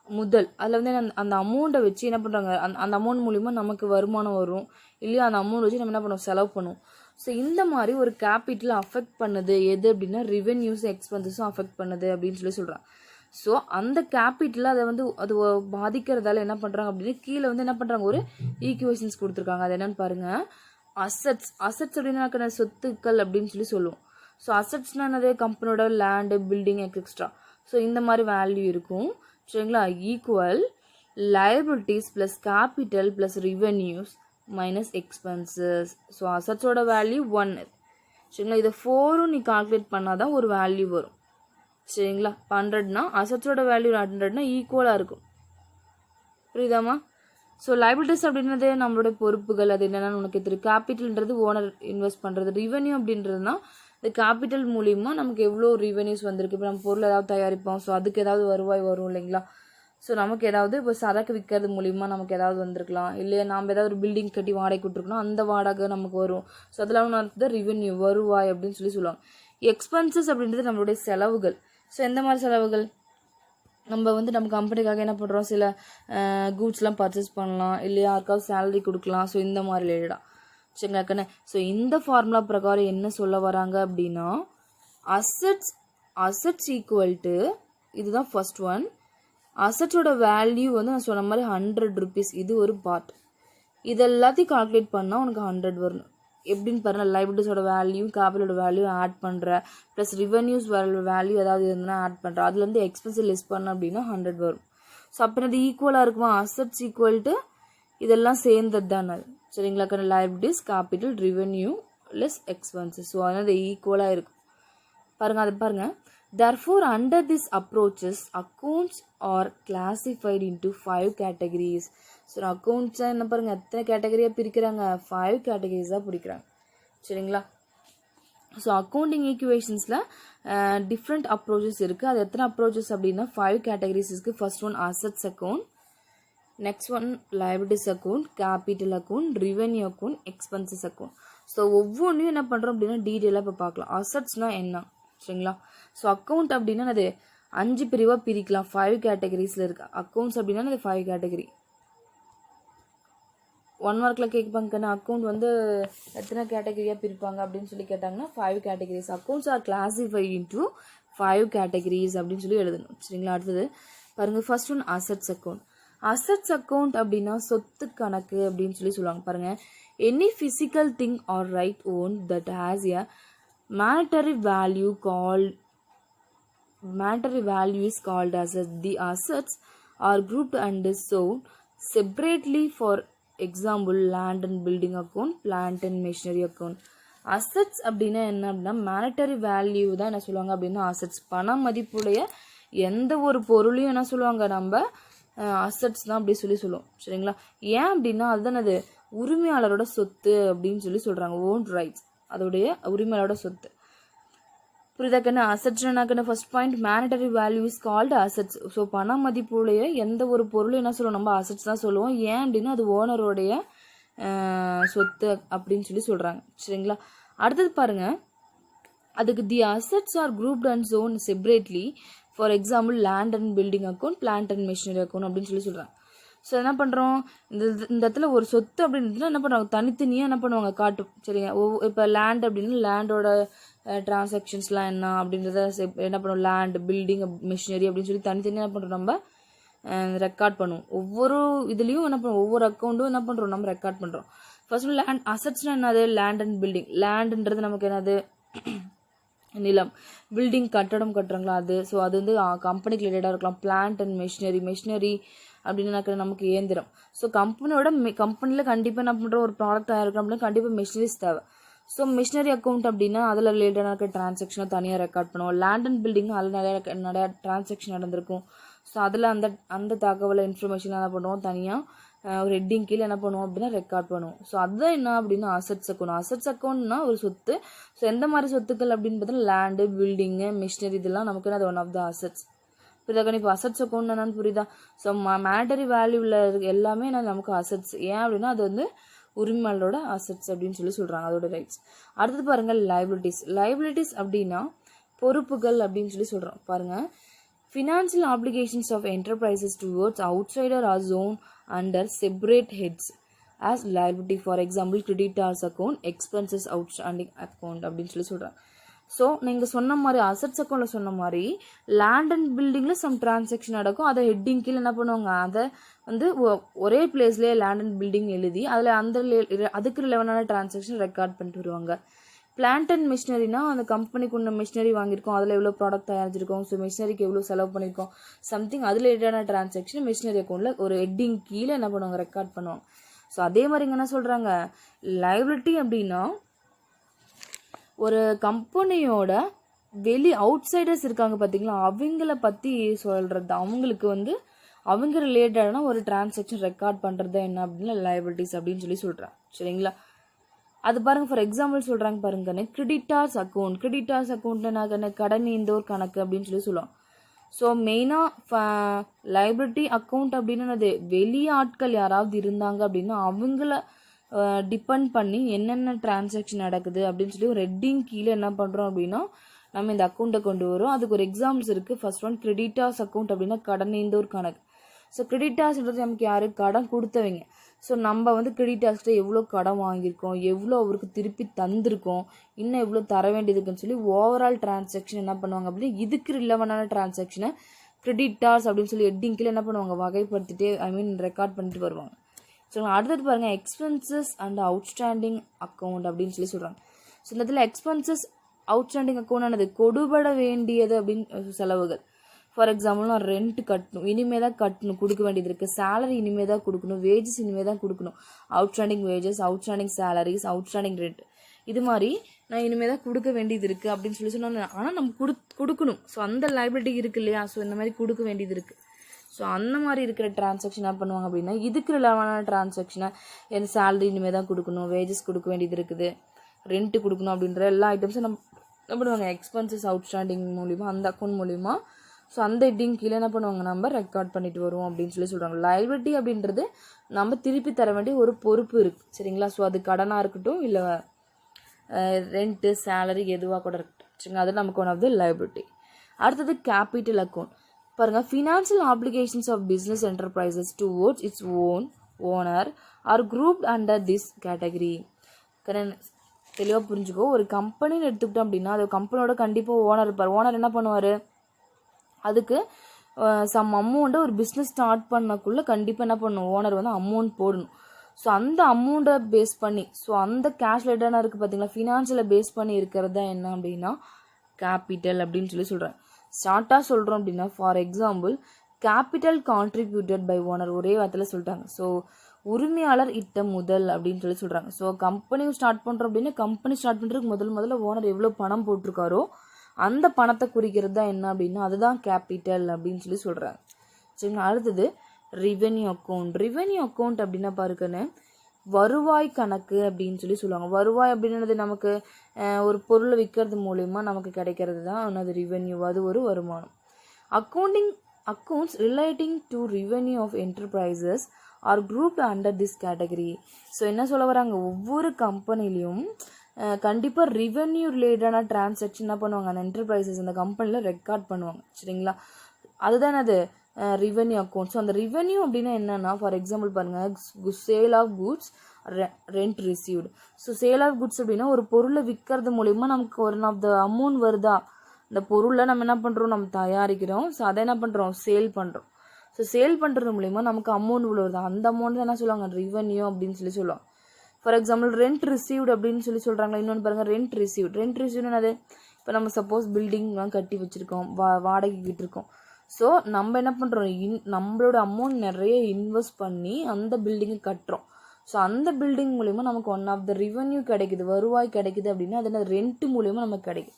முதல் அதில் வந்து அந்த அமௌண்ட்டை வச்சு என்ன பண்ணுறாங்க, அந்த அமௌண்ட் மூலிமா நமக்கு வருமானம் வரும் இல்லையா, அந்த அமௌண்ட் வச்சு நம்ம என்ன பண்ணுவோம், செலவு பண்ணுவோம். ஸோ இந்த மாதிரி ஒரு கேபிட்டல் அஃபெக்ட் பண்ணுது எது அப்படின்னா ரெவென்யூஸும் எக்ஸ்பென்சஸும் அஃபெக்ட் பண்ணுது அப்படின்னு சொல்கிறாங்க. ஸோ அந்த கேபிட்டல் அதை வந்து அது பாதிக்கிறதால என்ன பண்ணுறாங்க அப்படின்னு கீழே வந்து என்ன பண்ணுறாங்க ஒரு ஈக்குவேஷன்ஸ் கொடுத்துருக்காங்க. அது என்னன்னு பாருங்கள். அசட்ஸ் அப்படின்னா சொத்துக்கள் அப்படின்னு சொல்லுவோம். ஸோ அசட்ஸ்னால் என்னது, கம்பெனியோட லேண்டு, பில்டிங் எக்ஸெட்ரா. ஸோ இந்த மாதிரி வேல்யூ இருக்கும். சரிங்களா. Equal liabilities plus capital plus revenues minus expenses. So அசட்ஸோட வேல்யூ 1. சரிங்களா. இதை 4 நீ கால்குலேட் பண்ணாதான் ஒரு வேல்யூ வரும். சரிங்களா. 100னா அசட்ஸோட வேல்யூ 100னா ஈக்குவலாக இருக்கும். புரியுதாமா. ஸோ லைபிலிட்டிஸ் அப்படின்றது நம்மளோட பொறுப்புகள், அது என்னென்னு உனக்கு தெரியும். கேபிட்டல்ன்றது ஓனர் இன்வெஸ்ட் பண்ணுறது. ரெவென்யூ அப்படின்றதுனா இந்த கேபிட்டல் மூலிமா நமக்கு எவ்வளோ ரெவென்யூஸ் வந்திருக்கு. இப்போ நம்ம பொருள் ஏதாவது தயாரிப்போம், ஸோ அதுக்கு ஏதாவது வருவாய் வரும் இல்லைங்களா. ஸோ நமக்கு ஏதாவது இப்போ சரக்கு விற்கிறது மூலிமா நமக்கு ஏதாவது வந்திருக்கலாம், இல்லையா நாம் ஏதாவது ஒரு பில்டிங் கட்டி வாடகை கொடுத்துருக்கணும், அந்த வாடகை நமக்கு வரும். ஸோ அதெல்லாம் தான் ரெவென்யூ, வருவாய் அப்படின்னு சொல்லுவாங்க. எக்ஸ்பென்சஸ் அப்படின்றது நம்மளுடைய செலவுகள். ஸோ எந்த மாதிரி செலவுகள், நம்ம வந்து நம்ம கம்பெனிக்காக என்ன பண்ணுறோம், சில கூட்ஸ்லாம் பர்ச்சேஸ் பண்ணலாம், இல்லையா யாருக்காவது சேலரி கொடுக்கலாம். ஸோ இந்த மாதிரி ரிலேட்டடாக. சரிங்களாக்கண்ணே. ஸோ இந்த ஃபார்முலா பிரகாரம் என்ன சொல்ல வராங்க அப்படின்னா அசட்ஸ் ஈக்குவல் டு, இதுதான் ஃபர்ஸ்ட் ஒன், அசட்ஸோட வேல்யூ வந்து நான் சொன்ன மாதிரி 100 rupees. இது ஒரு பார்ட். இது எல்லாத்தையும் கால்குலேட் பண்ணால் உனக்கு 100 வரணும். எப்படின்னு பாருங்க, லைபிலிட்டிஸோட வேல்யூ, கேபிட்டலோட வேல்யூ ஆட் பண்ணுற, ப்ளஸ் ரெவென்யூஸ் வேல்யூ ஏதாவது இருந்தால் ஆட் பண்ணுற, அதுலேருந்து எக்ஸ்பென்சிவ் லெஸ் பண்ண அப்படின்னா 100 வரும். ஸோ அப்போ அது ஈக்குவலாக இருக்குமா, அசட்ஸ் ஈக்குவல் டு இதெல்லாம் சேர்ந்தது தானே அது. சரிங்களா. Liabilities, capital, revenue less expenses. So அதனால் அது ஈக்குவலாக இருக்கும். பாருங்கள், அதை பாருங்கள். Therefore, under these approaches, accounts are classified into 5 categories. So அக்கௌண்ட்ஸை என்ன பாருங்கள் எத்தனை கேட்டகரியாக பிரிக்கிறாங்க, 5 கேட்டகரிஸாக பிரிக்கிறாங்க. சரிங்களா. ஸோ அக்கௌண்டிங் ஈக்குவேஷன்ஸில் டிஃப்ரெண்ட் அப்ரோச்சஸ் இருக்குது. அது எத்தனை அப்ரோச்சஸ் அப்படின்னா 5 கேட்டகரிஸ் இருக்குது. First one assets account, next one liabilities account, capital account, revenue account, expenses account. So ஒவ்வொன்றையும் என்ன பண்ணுறோம் அப்படின்னா டீட்டெயிலாக இப்போ பார்க்கலாம். அசட்ஸ்னால் என்ன, சரிங்களா. ஸோ அக்கௌண்ட் அப்படின்னா அது 5 பிரிவாக பிரிக்கலாம். 5 கேட்டகரிஸில் இருக்கு அக்கௌண்ட்ஸ் அப்படின்னா அது 5 கேட்டகரி. 1 மார்க்கில் கேட்பாங்க, அக்கௌண்ட் வந்து எத்தனை கேட்டகரியாக பிரிப்பாங்க அப்படின்னு சொல்லி கேட்டாங்கன்னா 5 categories. Accounts are classified into 5 categories அப்படின்னு சொல்லி எழுதணும். சரிங்களா. அடுத்தது பாருங்கள், first one assets account. Assets account அப்படின்னா சொத்து கணக்கு அப்படின்னு சொல்லுவாங்க. பாருங்கள், any physical thing or right own that has a monetary value is called assets. The assets are grouped and sold separately. For example, land and building account, plant and machinery account. assets அப்படின்னா என்ன அப்படின்னா monetary value தான் என்ன சொல்லுவாங்க அப்படின்னா assets. பண மதிப்புடைய எந்த ஒரு பொருளையும் என்ன சொல்லுவாங்க நம்ம assets தான் அப்படி சொல்லுவோம். சரிங்களா. ஏன் அப்படின்னா அதுதான் அது உரிமையாளரோட சொத்து அப்படின்னு சொல்றாங்க. ஓன் ரைட்ஸ், அதோடைய உரிமையோட சொத்து. புரியுதாக்கண்ணா. அசட்ஸ்னாக்கண்ணா first point, monetary value is called assets. So பண மதிப்புடைய எந்த ஒரு பொருளும் என்ன சொல்லுவோம் நம்ம அசட்ஸ் தான் சொல்லுவோம். ஏன் அப்படின்னா அது ஓனருடைய சொத்து அப்படின்னு சொல்கிறாங்க. சரிங்களா. அடுத்தது பாருங்க, அதுக்கு the assets are grouped and zone separately. For example land and building account, plant and machinery account அப்படின்னு சொல்கிறாங்க. ஸோ என்ன பண்ணுறோம், இந்த இடத்துல ஒரு சொத்து அப்படின்றதுல என்ன பண்ணுவாங்க, தனித்தனியாக என்ன பண்ணுவாங்க காட்டும். சரிங்க, இப்போ லேண்ட் அப்படின்னா லேண்டோட டிரான்சாக்ஷன்ஸ்லாம் என்ன அப்படின்றத என்ன பண்ணுவோம், லேண்ட் பில்டிங் மிஷினரி அப்படின்னு சொல்லி தனித்தனியாக என்ன பண்ணுறோம், நம்ம ரெக்கார்ட் பண்ணுவோம். ஒவ்வொரு இதுலேயும் என்ன பண்ணுவோம், ஒவ்வொரு அக்கௌண்ட்டும் என்ன பண்ணுறோம், நம்ம ரெக்கார்ட் பண்ணுறோம். ஃபர்ஸ்ட் லேண்ட் அசட்ஸ்னால் என்னது, லேண்ட் அண்ட் பில்டிங். லேண்டுன்றது நமக்கு என்னது, நிலம். பில்டிங் கட்டடம் கட்டுறாங்களா அது. ஸோ அது வந்து கம்பெனிக்கு ரிலேட்டடாக இருக்கலாம். பிளான்ட் அண்ட் மிஷினரி அப்படின்னு நமக்கு இயந்திரம். ஸோ கம்பெனியில் கண்டிப்பாக என்ன பண்ணுறோம், ஒரு ப்ராடக்ட் தயாரிக்கணும் அப்படின்னா கண்டிப்பாக மிஷினரிஸ் தேவை. ஸோ மிஷினரி அக்கௌண்ட் அப்படின்னா அதில் ரிலேட்டடாக இருக்க டிரான்சாக்ஷனை தனியாக ரெக்கார்ட் பண்ணுவோம். லேண்ட் அண்ட் பில்டிங் அதில் நிறையா டிரான்சாக்ஷன் நடந்திருக்கும். ஸோ அதில் அந்த தகவலை இன்ஃபர்மேஷன் என்ன பண்ணுவோம், தனியாக ஒரு ஹெட்டிங் கீழே என்ன பண்ணுவோம் அப்படின்னா ரெக்கார்ட் பண்ணுவோம். ஸோ அதுதான் என்ன அப்படின்னா அசட்ஸ் அக்கௌண்ட். அசட்ஸ் அக்கௌண்ட்னா ஒரு சொத்து. ஸோ எந்த மாதிரி சொத்துக்கள் அப்படின்னு பார்த்தீங்கன்னா லேண்டு பில்டிங்கு மிஷினரி இதெல்லாம் நமக்கு அது ஒன் ஆஃப் த அசட்ஸ். புரியுதா? இப்போ அசட்ஸ் அக்கௌண்ட் என்னன்னு புரியுதா? ஸோ மேட்டரி வேல்யூவில் எல்லாமே நமக்கு அசட்ஸ். ஏன் அப்படின்னா அது வந்து உரிமையாளரோட அசட்ஸ் அப்படின்னு சொல்கிறாங்க, அதோட ரைட்ஸ். அடுத்தது பாருங்கள் லைபிலிட்டிஸ் அப்படின்னா பொறுப்புகள் அப்படின்னு சொல்கிறோம். பாருங்கள், financial obligations of enterprises towards outsider are zone under separate heads as liability. For example, creditors account, expenses outstanding account அப்படின்னு சொல்கிறாங்க. ஸோ நீங்கள் சொன்ன மாதிரி அசட்ஸ் அக்கௌண்ட்டில் சொன்ன மாதிரி லேண்ட் அண்ட் பில்டிங்கில் சம் டிரான்சாக்ஷன் நடக்கும். அதை ஹெட்டிங் கீழே என்ன பண்ணுவாங்க, அதை வந்து ஒரே பிளேஸ்லேயே லேண்ட் அண்ட் பில்டிங் எழுதி அதில் அதுக்கு ரிலவெண்டான டிரான்சாக்ஷன் ரெக்கார்ட் பண்ணிட்டு வருவாங்க. பிளான்ட் அண்ட் மிஷினரினா அந்த கம்பெனிக்கு ஒன்று மிஷினரி வாங்கியிருக்கோம், அதில் எவ்வளோ ப்ராடக்ட் தயாரிச்சிருக்கோம், ஸோ மிஷினரிக்கு எவ்வளோ செலவு பண்ணியிருக்கோம், சம்திங் அதில் ரிலேட்டடான டிரான்சாக்ஷன் மிஷினரி அக்கௌண்ட்டில் ஒரு ஹெட்டிங் கீழே என்ன பண்ணுவாங்க, ரெக்கார்ட் பண்ணுவாங்க. ஸோ அதே மாதிரி இங்கே என்ன சொல்கிறாங்க, லைபிலிட்டி அப்படின்னா ஒரு கம்பெனியோட அவுட் சைடர்ஸ் இருக்காங்க பார்த்தீங்களா, அவங்கள பற்றி சொல்கிறது. அவங்களுக்கு வந்து அவங்க ரிலேட்டடான ஒரு டிரான்சாக்ஷன் ரெக்கார்ட் பண்ணுறது என்ன அப்படின்னா லைபிலிட்டிஸ் அப்படின்னு சொல்கிறேன். சரிங்களா? அது பாருங்க, ஃபார் எக்ஸாம்பிள் சொல்றாங்க பாருங்க, கிரெடிட்டார்ஸ் அக்கௌண்ட்ல நான் கடன் ஈந்தோர் கணக்கு அப்படின்னு சொல்லுவோம். ஸோ மெயினாக லைபிலிட்டி அக்கௌண்ட் அப்படின்னு வெளி ஆட்கள் யாராவது இருந்தாங்க அப்படின்னா அவங்கள டிபெண்ட் பண்ணி என்னென்ன டிரான்சாக்ஷன் நடக்குது அப்படின்னு சொல்லி ஒரு ஹெட்டிங் கீழே என்ன பண்ணுறோம் அப்படின்னா நம்ம இந்த அக்கௌண்ட்டை கொண்டு வரோம். அதுக்கு ஒரு எக்ஸாம்பிள்ஸ் இருக்குது. ஃபர்ஸ்ட் ஒன் கிரெடிட்டார்ஸ் அக்கௌண்ட் அப்படின்னா கடன் ஈந்தோர் கணக்கு. ஸோ கிரெடிட்டார்ஸ்ன்றது நமக்கு யாரு, கடன் கொடுத்தவங்க. ஸோ நம்ம வந்து கிரெடிட்டார்ஸ்கிட்ட எவ்வளோ கடன் வாங்கியிருக்கோம், எவ்வளோ அவருக்கு திருப்பி தந்திருக்கோம், இன்னும் எவ்வளோ தர வேண்டியது இருக்குன்னு சொல்லி ஓவரால் டிரான்சாக்ஷன் என்ன பண்ணுவாங்க அப்படின்னா இதுக்கு ரிலவெண்டான டிரான்சாக்ஷனை கிரெடிட்டார்ஸ் அப்படின்னு சொல்லி ஹெட்டிங் கீழே என்ன பண்ணுவாங்க, வகைப்படுத்திட்டே ரெக்கார்ட் பண்ணிட்டு வருவாங்க. ஸோ அடுத்தது பாருங்க, எக்ஸ்பென்சஸ் அண்ட் அவுட்ஸ்டாண்டிங் அக்கௌண்ட் அப்படின்னு சொல்கிறாங்க. ஸோ இந்த இடத்துல எக்ஸ்பென்சஸ் அவுட்ஸ்டாண்டிங் அக்கௌண்ட் ஆனது கொடுபட வேண்டியது அப்படின்னு செலவுகள். ஃபார் எக்ஸாம்பிள் நான் ரெண்ட் கட்டணும், இனிமே தான் கட்டணும், கொடுக்க வேண்டியது இருக்குது. சேலரி இனிமே தான் கொடுக்கணும், வேஜஸ் இனிமே தான் கொடுக்கணும். Outstanding wages, outstanding salaries, outstanding rent, இது மாதிரி நான் இனிமே தான் கொடுக்க வேண்டியது இருக்குது அப்படின்னு சொன்னோம். ஆனால் நம்ம கொடுக்கணும். ஸோ அந்த லைபிலிட்டி இருக்கு இல்லையா, ஸோ இந்த மாதிரி கொடுக்க வேண்டியது இருக்குது. ஸோ அந்த மாதிரி இருக்கிற டிரான்சாக்ஷன் என்ன பண்ணுவாங்க அப்படின்னா இதுக்கு ரிலவெண்டான டிரான்சாக்ஷனை என் சேலரி இனிமேல் தான் கொடுக்கணும், வேஜஸ் கொடுக்க வேண்டியது இருக்குது, ரெண்ட்டு கொடுக்கணும் அப்படின்ற எல்லா ஐட்டம்ஸும் என்ன பண்ணுவாங்க எக்ஸ்பென்சஸ் அவுட்ஸ்டாண்டிங் மூலிமா அந்த அக்கௌண்ட் மூலிமா. ஸோ அந்த ஹெட்டிங் கீழே என்ன பண்ணுவாங்க, நம்ம ரெக்கார்ட் பண்ணிட்டு வருவோம் அப்படின்னு சொல்கிறாங்க. லைபிலிட்டி அப்படின்றது நம்ம திருப்பி தர வேண்டிய ஒரு பொறுப்பு இருக்குது. சரிங்களா? ஸோ அது கடனாக இருக்கட்டும், இல்லை ரெண்ட்டு சேலரி எதுவாக கூட இருக்கட்டும். சரிங்களா? அது நமக்கு ஒன் ஆஃப் த லைபிலிட்டி. அடுத்தது கேபிட்டல் அக்கௌண்ட். பாருங்கள், financial applications of business enterprises towards its owner are grouped under this category. தெளிவாக புரிஞ்சுக்கோ. ஒரு கம்பெனின்னு எடுத்துக்கிட்டோம் அப்படின்னா அது கம்பெனியோட கண்டிப்பாக ஓனர் இருப்பார். ஓனர் என்ன பண்ணுவார், அதுக்கு சம் அமௌண்ட்டை ஒரு பிஸ்னஸ் ஸ்டார்ட் பண்ணக்குள்ளே கண்டிப்பாக என்ன பண்ணணும், ஓனர் வந்து அமௌண்ட் போடணும். ஸோ அந்த அமௌண்ட்டை பேஸ் பண்ணி, ஸோ அந்த கேஷ் ரிட்டர்னாக இருக்குது பார்த்தீங்களா, ஃபினான்ஷியலை பேஸ் பண்ணி இருக்கிறது தான் என்ன அப்படின்னா கேபிட்டல் அப்படின்னு சொல்கிறேன். ஷார்ட்டாக சொல்கிறோம் அப்படின்னா for example capital contributed by owner, ஒரே வார்த்தையில் சொல்லிட்டாங்க. ஸோ உரிமையாளர் இட்ட முதல் அப்படின்னு சொல்கிறாங்க. ஸோ கம்பெனி ஸ்டார்ட் பண்ணுறோம் அப்படின்னா கம்பெனி ஸ்டார்ட் பண்ணுறதுக்கு முதல்ல ஓனர் எவ்வளோ பணம் போட்டிருக்காரோ அந்த பணத்தை குறிக்கிறது தான் என்ன அப்படின்னா அதுதான் கேபிட்டல் அப்படின்னு சொல்கிறாங்க. சரிங்களா? அடுத்தது ரெவென்யூ அக்கௌண்ட். ரெவென்யூ அக்கௌண்ட் அப்படின்னா பாருங்கன்னு வருவாய் கணக்கு அப்படின்னு சொல்லுவாங்க. வருவாய் அப்படின்றது நமக்கு ஒரு பொருளை விற்கிறது மூலயமா நமக்கு கிடைக்கிறது தான் அது ரெவென்யூ, அது ஒரு வருமானம். Accounts relating to revenue of enterprises are grouped under this category. So என்ன சொல்ல வராங்க, ஒவ்வொரு கம்பெனிலையும் கண்டிப்பாக ரெவென்யூ ரிலேட்டடான டிரான்சாக்ஷன் என்ன பண்ணுவாங்க, அந்த என்டர்பிரைசஸ் அந்த கம்பெனியில் ரெக்கார்ட் பண்ணுவாங்க. சரிங்களா, அதுதான் அது ரெவென்யூ அக்கௌண்ட். ஸோ அந்த ரெவென்யூ அப்படின்னா என்னன்னா, ஃபார் எக்ஸாம்பிள் பாருங்கள், sale of goods, rent received. So sale of goods அப்படின்னா ஒரு பொருளை விற்கிறது மூலிமா நமக்கு ஒரு ஆஃப் த அமௌண்ட் வருதா, இந்த பொருளை நம்ம என்ன பண்ணுறோம், நம்ம தயாரிக்கிறோம். ஸோ அதை என்ன பண்ணுறோம், சேல் பண்ணுறோம். ஸோ சேல் பண்ணுறது மூலிமா நமக்கு அமௌண்ட் இவ்வளோ வருது, அந்த அமௌண்ட் தான் என்ன சொல்லுவாங்க, ரெவென்யூ அப்படின்னு சொல்லுவாங்க. ஃபார் எக்ஸாம்பிள் ரெண்ட் ரிசீவ்டு அப்படின்னு சொல்கிறாங்களா. இன்னொன்று பாருங்கள், ரெண்ட் ரிசீவ்டு என்னது, இப்போ நம்ம சப்போஸ் பில்டிங்லாம் கட்டி வச்சுருக்கோம், வாடகைக்கிட்டு இருக்கோம். ஸோ நம்ம என்ன பண்ணுறோம், நம்மளோட அமௌண்ட் நிறைய இன்வெஸ்ட் பண்ணி அந்த பில்டிங்கை கட்டுறோம். ஸோ அந்த பில்டிங் மூலிமா நமக்கு ஒன் ஆஃப் த ரெவென்யூ கிடைக்குது, வருவாய் கிடைக்குது அப்படின்னா அது என்ன, ரெண்ட் மூலிமா நமக்கு கிடைக்குது.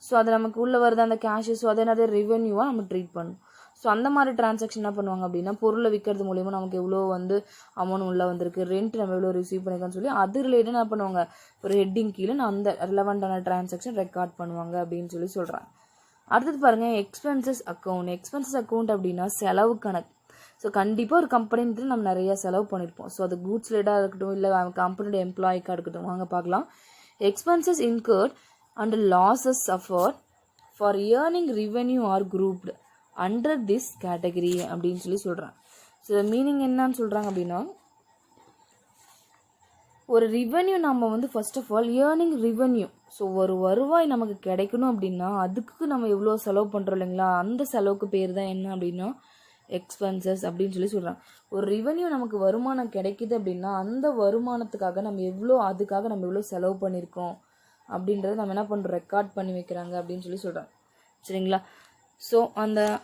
ஸோ அது நமக்கு உள்ளே வருது அந்த கேஷ். ஸோ அதை என்னது, ரெவென்யூவாக நம்ம ட்ரீட் பண்ணணும். ஸோ அந்த மாதிரி டிரான்சாக்ஷன் என்ன பண்ணுவாங்க அப்படின்னா, பொருளை விற்கிறது மூலிமா நமக்கு எவ்வளோ வந்து அமௌண்ட் உள்ளே வந்திருக்கு, ரெண்ட் நம்ம எவ்வளோ ரிசீவ் பண்ணிக்கோன்னு சொல்லி அது ரிலேட்டட் என்ன பண்ணுவாங்க, ஒரு ஹெட்டிங் கீழே நான் அந்த ரிலவெண்டான டிரான்சாக்ஷன் ரெக்கார்ட் பண்ணுவாங்க அப்படின்னு சொல்கிறாங்க. அடுத்தது பாருங்கள், எக்ஸ்பென்சஸ் அக்கௌண்ட். எக்ஸ்பென்சஸ் அக்கௌண்ட் அப்படின்னா செலவு கணக்கு. ஸோ கண்டிப்பாக ஒரு கம்பெனின்ட்டு நம்ம நிறைய செலவு பண்ணியிருப்போம். ஸோ அது கூட்ஸ் ரிலேட்டாக இருக்கட்டும், இல்லை கம்பெனியோட எம்ப்ளாய்க்காக இருக்கட்டும், வாங்க பார்க்கலாம். Expenses incurred and losses suffered for earning revenue are grouped under this category அப்படின்னு சொல்கிறாங்க. ஸோ மீனிங் என்னன்னு சொல்கிறாங்க அப்படின்னா, ஒரு ரெவென்யூ நம்ம வந்து first of all earning revenue. So ஒரு வருவாய் நமக்கு கிடைக்கணும் அப்படின்னா அதுக்கு நம்ம எவ்வளோ செலவு பண்ணுறோம் இல்லைங்களா, அந்த செலவுக்கு பேர் தான் என்ன அப்படின்னா எக்ஸ்பென்சஸ் அப்படின்னு சொல்கிறாங்க. ஒரு ரெவென்யூ நமக்கு வருமானம் கிடைக்குது அப்படின்னா அந்த வருமானத்துக்காக நம்ம அதுக்காக நம்ம எவ்வளோ செலவு பண்ணியிருக்கோம் அப்படின்றத நம்ம என்ன பண்ணுறோம், ரெக்கார்ட் பண்ணி வைக்கிறாங்க அப்படின்னு சொல்கிறாங்க. சரிங்களா, ஸோ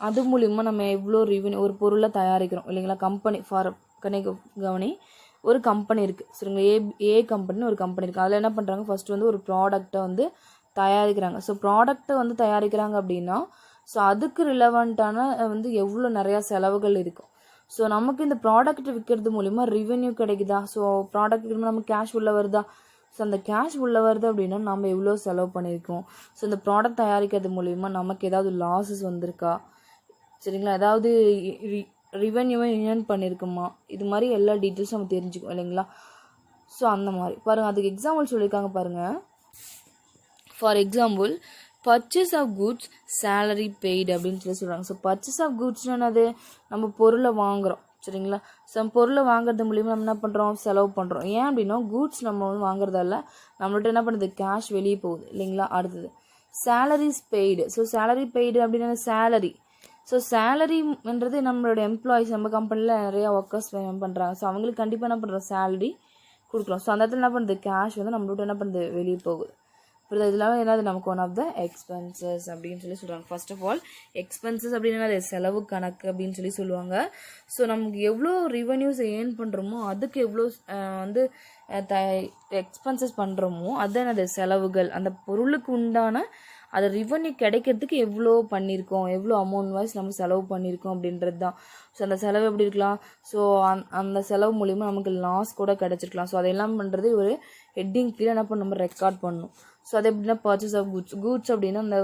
அது மூலிமா நம்ம எவ்வளோ ரெவென்யூ, ஒரு பொருளை தயாரிக்கிறோம் இல்லைங்களா, கம்பெனி ஃபார் கவனி ஒரு கம்பெனி இருக்குது. சரிங்களா, ஏ கம்பெனின்னு ஒரு கம்பெனி இருக்குது. அதில் என்ன பண்ணுறாங்க, ஃபஸ்ட்டு வந்து ஒரு ப்ராடக்டை வந்து தயாரிக்கிறாங்க. ஸோ ப்ராடக்டை வந்து தயாரிக்கிறாங்க அப்படின்னா ஸோ அதுக்கு ரிலவெண்ட்டான வந்து எவ்வளோ நிறையா செலவுகள் இருக்கும். ஸோ நமக்கு இந்த ப்ராடக்ட் விற்கிறது மூலிமா ரெவென்யூ கிடைக்குதா, ஸோ ப்ராடக்ட் நமக்கு கேஷ் உள்ளே வருதா, ஸோ அந்த கேஷ் உள்ளே வருது அப்படின்னா நம்ம எவ்வளோ செலவு பண்ணியிருக்கோம், ஸோ இந்த ப்ராடக்ட் தயாரிக்கிறது மூலிமா நமக்கு ஏதாவது லாஸஸ் வந்திருக்கா, சரிங்களா, ஏதாவது ரெவென்யூவை ஏர்ன் பண்ணியிருக்குமா, இது மாதிரி எல்லா டீட்டெயில்ஸும் நம்ம தெரிஞ்சுக்கோம் இல்லைங்களா. ஸோ அந்த மாதிரி பாருங்கள், அதுக்கு எக்ஸாம்பிள் சொல்லியிருக்காங்க பாருங்கள். For example purchase of goods salary paid அப்படின்னு சொல்கிறாங்க. ஸோ பர்ச்சேஸ் ஆஃப் குட்ஸ்னு என்னது, நம்ம பொருளை வாங்குகிறோம். சரிங்களா, ஸோ பொருளை வாங்குறது மூலிமா நம்ம என்ன பண்ணுறோம், செலவு பண்ணுறோம். ஏன் அப்படின்னா குட்ஸ் நம்ம வந்து வாங்குறதால நம்மள்ட்ட என்ன பண்ணுறது, கேஷ் வெளியே போகுது இல்லைங்களா. அடுத்தது salaries paid. So salary paid அப்படின்னா சேலரி. ஸோ சேலரின்றது நம்மளோட எம்ப்ளாயிஸ், நம்ம கம்பெனியில் நிறையா ஒர்க்கர்ஸ் பண்ணுறாங்க. ஸோ அவங்களுக்கு கண்டிப்பாக என்ன பண்ணுறோம், சேலரி கொடுக்குறோம். ஸோ அந்த இடத்துல என்ன பண்ணுறது, கேஷ் வந்து நம்மள்ட்ட என்ன பண்ணுறது, வெளியே போகுது. அப்புறம் இதெல்லாம் என்னது, நமக்கு ஒன் ஆஃப் த எக்ஸ்பென்சஸ் அப்படின்னு சொல்கிறாங்க. ஃபர்ஸ்ட் ஆஃப் ஆல் எக்ஸ்பென்சஸ் அப்படின்னா செலவு கணக்கு அப்படின்னு சொல்லுவாங்க. ஸோ நமக்கு எவ்வளோ ரெவென்யூஸ் ஏர்ன் பண்ணுறோமோ அதுக்கு எவ்வளோ வந்து எக்ஸ்பென்சஸ் பண்ணுறோமோ அதுதான் அது செலவுகள். அந்த பொருளுக்கு உண்டான அது ரெவென்யூ கிடைக்கிறதுக்கு எவ்வளோ பண்ணியிருக்கோம், எவ்வளோ அமௌண்ட் வைஸ் நம்ம செலவு பண்ணியிருக்கோம் அப்படின்றது தான். ஸோ அந்த செலவு எப்படி இருக்கலாம், ஸோ அந்த செலவு மூலிமா நமக்கு லாஸ் கூட கிடச்சிருக்கலாம். ஸோ அதெல்லாம் பண்ணுறது ஒரு ஹெட்டிங் கீழே என்ன பண்ண நம்ம ரெக்கார்ட் பண்ணணும். ஸோ அது எப்படின்னா பர்ச்சேஸ் ஆஃப் குட்ஸ் அப்படின்னா அந்த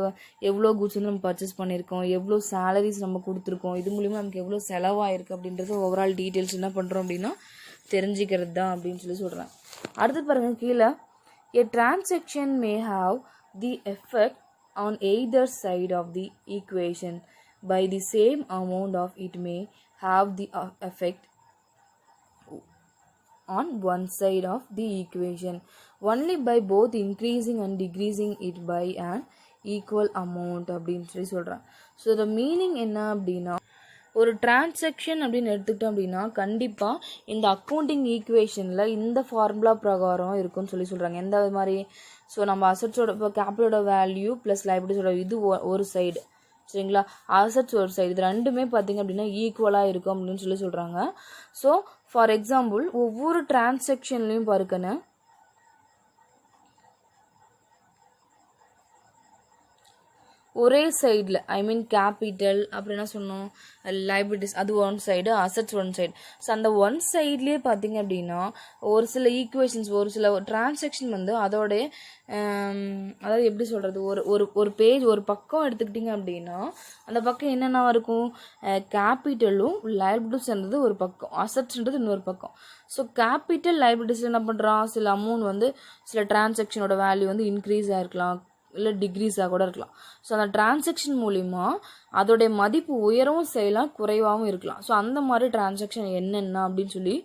எவ்வளோ குட்ஸ் வந்து நம்ம பர்ச்சேஸ் பண்ணியிருக்கோம், எவ்வளோ சேலரிஸ் நம்ம கொடுத்துருக்கோம், இது மூலிமா நமக்கு எவ்வளோ செலவாயிருக்கு அப்படின்றது ஓவரால் டீட்டெயில்ஸ் என்ன பண்ணுறோம் அப்படின்னா தெரிஞ்சுக்கிறது தான் அப்படின்னு சொல்கிறேன். அடுத்து பாருங்கள் கீழே, a transaction may have the effect on either side of the equation by the same amount of it may have the effect on one side of the equation only by both increasing and decreasing it by an equal amount அப்படின்னு சொல்கிறேன். So the meaning என்ன அப்படின்னா, ஒரு transaction அப்படின்னு எடுத்துக்கிட்டோம் அப்படின்னா கண்டிப்பாக இந்த அக்கௌண்டிங் ஈக்குவேஷனில் இந்த ஃபார்முலா பிரகாரம் இருக்குன்னு சொல்கிறாங்க. எந்த மாதிரி, ஸோ நம்ம அசட்ஸோட இப்போ கேபிட்டலோட வேல்யூ ப்ளஸ் லைபிலிட்டிஸோட இது ஒரு சைடு, சரிங்களா, அசட்ஸ் ஒரு சைடு, இது ரெண்டுமே பார்த்திங்க அப்படின்னா ஈக்குவலாக இருக்கும் அப்படின்னு சொல்கிறாங்க. ஸோ ஃபார் எக்ஸாம்பிள் ஒவ்வொரு டிரான்சாக்ஷன்லேயும் பாருக்கன்னு ஒரே சைடில் ஐ மீன் கேபிட்டல் அப்புறம் என்ன சொன்னோம் லைபிலிட்டிஸ் அது one side assets one side. So அந்த ஒன் சைட்லேயே பார்த்தீங்க அப்படின்னா ஒரு சில ஈக்குவேஷன்ஸ் ஒரு சில டிரான்சாக்ஷன் வந்து அதோடைய அதாவது எப்படி சொல்கிறது ஒரு பேஜ் ஒரு பக்கம் எடுத்துக்கிட்டிங்க அப்படின்னா அந்த பக்கம் என்னென்ன இருக்கும் கேபிட்டலும் லைபிலிட்டிஸ்ன்றது ஒரு பக்கம் அசட்ஸ்ன்றது இன்னொரு பக்கம். ஸோ கேபிட்டல் லைபிலிட்டிஸில் என்ன பண்ணுறான் சில அமௌண்ட் வந்து சில டிரான்சாக்ஷனோட வேல்யூ வந்து இன்க்ரீஸ் ஆகிருக்கலாம் இல்லை டிக்ரீஸாக கூட இருக்கலாம். ஸோ அந்த டிரான்சாக்ஷன் மூலிமா அதோடைய மதிப்பு உயரவும் செய்யலாம் குறைவாகவும் இருக்கலாம். ஸோ அந்த மாதிரி டிரான்சாக்ஷன் என்னென்ன அப்படின்னு சொல்லி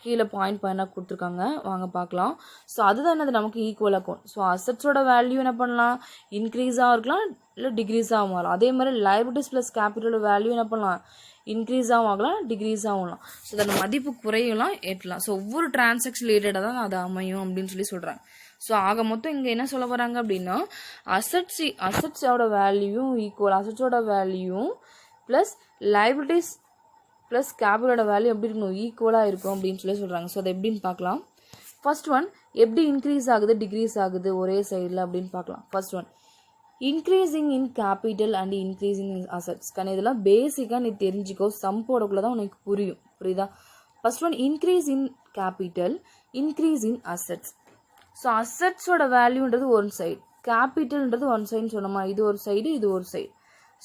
கீழே பாயிண்டாக கொடுத்துருக்காங்க வாங்க பார்க்கலாம். ஸோ அதுதான் என்னது நமக்கு ஈக்குவல் அக்கௌண்ட். ஸோ அசட்ஸோட வேல்யூ என்ன பண்ணலாம் இன்க்ரீஸாக இருக்கலாம் இல்லை டிக்ரீஸாகவும் ஆகலாம். அதே மாதிரி லைபிலிட்டிஸ் ப்ளஸ் கேபிட்டலோட வேல்யூ என்ன பண்ணலாம் இன்க்ரீஸாகவும் ஆகலாம் டிக்ரீஸாகவும் ஆகலாம். ஸோ அதோட மதிப்பு குறையலாம் ஏற்றலாம். ஸோ ஒவ்வொரு டிரான்சாக்ஷன் ரிலேட்டடாக தான் அது அமையும் அப்படின்னு சொல்லி சொல்கிறாங்க. ஸோ ஆக மொத்தம் இங்கே என்ன சொல்ல வராங்க அப்படின்னா அசட்ஸோட வேல்யூவும் ஈக்குவல் அசட்ஸோட வேல்யூவும் ப்ளஸ் லைபிலிட்டிஸ் ப்ளஸ் கேபிட்டலோட வேல்யூ எப்படி இருக்கணும் ஈக்குவலாக இருக்கும் அப்படின்னு சொல்லி சொல்கிறாங்க. ஸோ அதை எப்படின்னு பார்க்கலாம். ஃபர்ஸ்ட் ஒன் எப்படி இன்க்ரீஸ் ஆகுது டிக்ரீஸ் ஆகுது ஒரே சைடில் அப்படின்னு பார்க்கலாம். First one increasing in capital and increasing in assets. கண்ணு இதெல்லாம் பேசிக்காக நீ தெரிஞ்சுக்கோ சம் போடக்குள்ள தான் உனக்கு புரியுதா. First one increase in capital increase in assets. So அசட்ஸோட வேல்யூன்றது ஒன் சைடு கேபிட்டல்ன்றது ஒன் சைடுன்னு சொன்னோமா இது ஒரு சைடு இது ஒரு சைடு.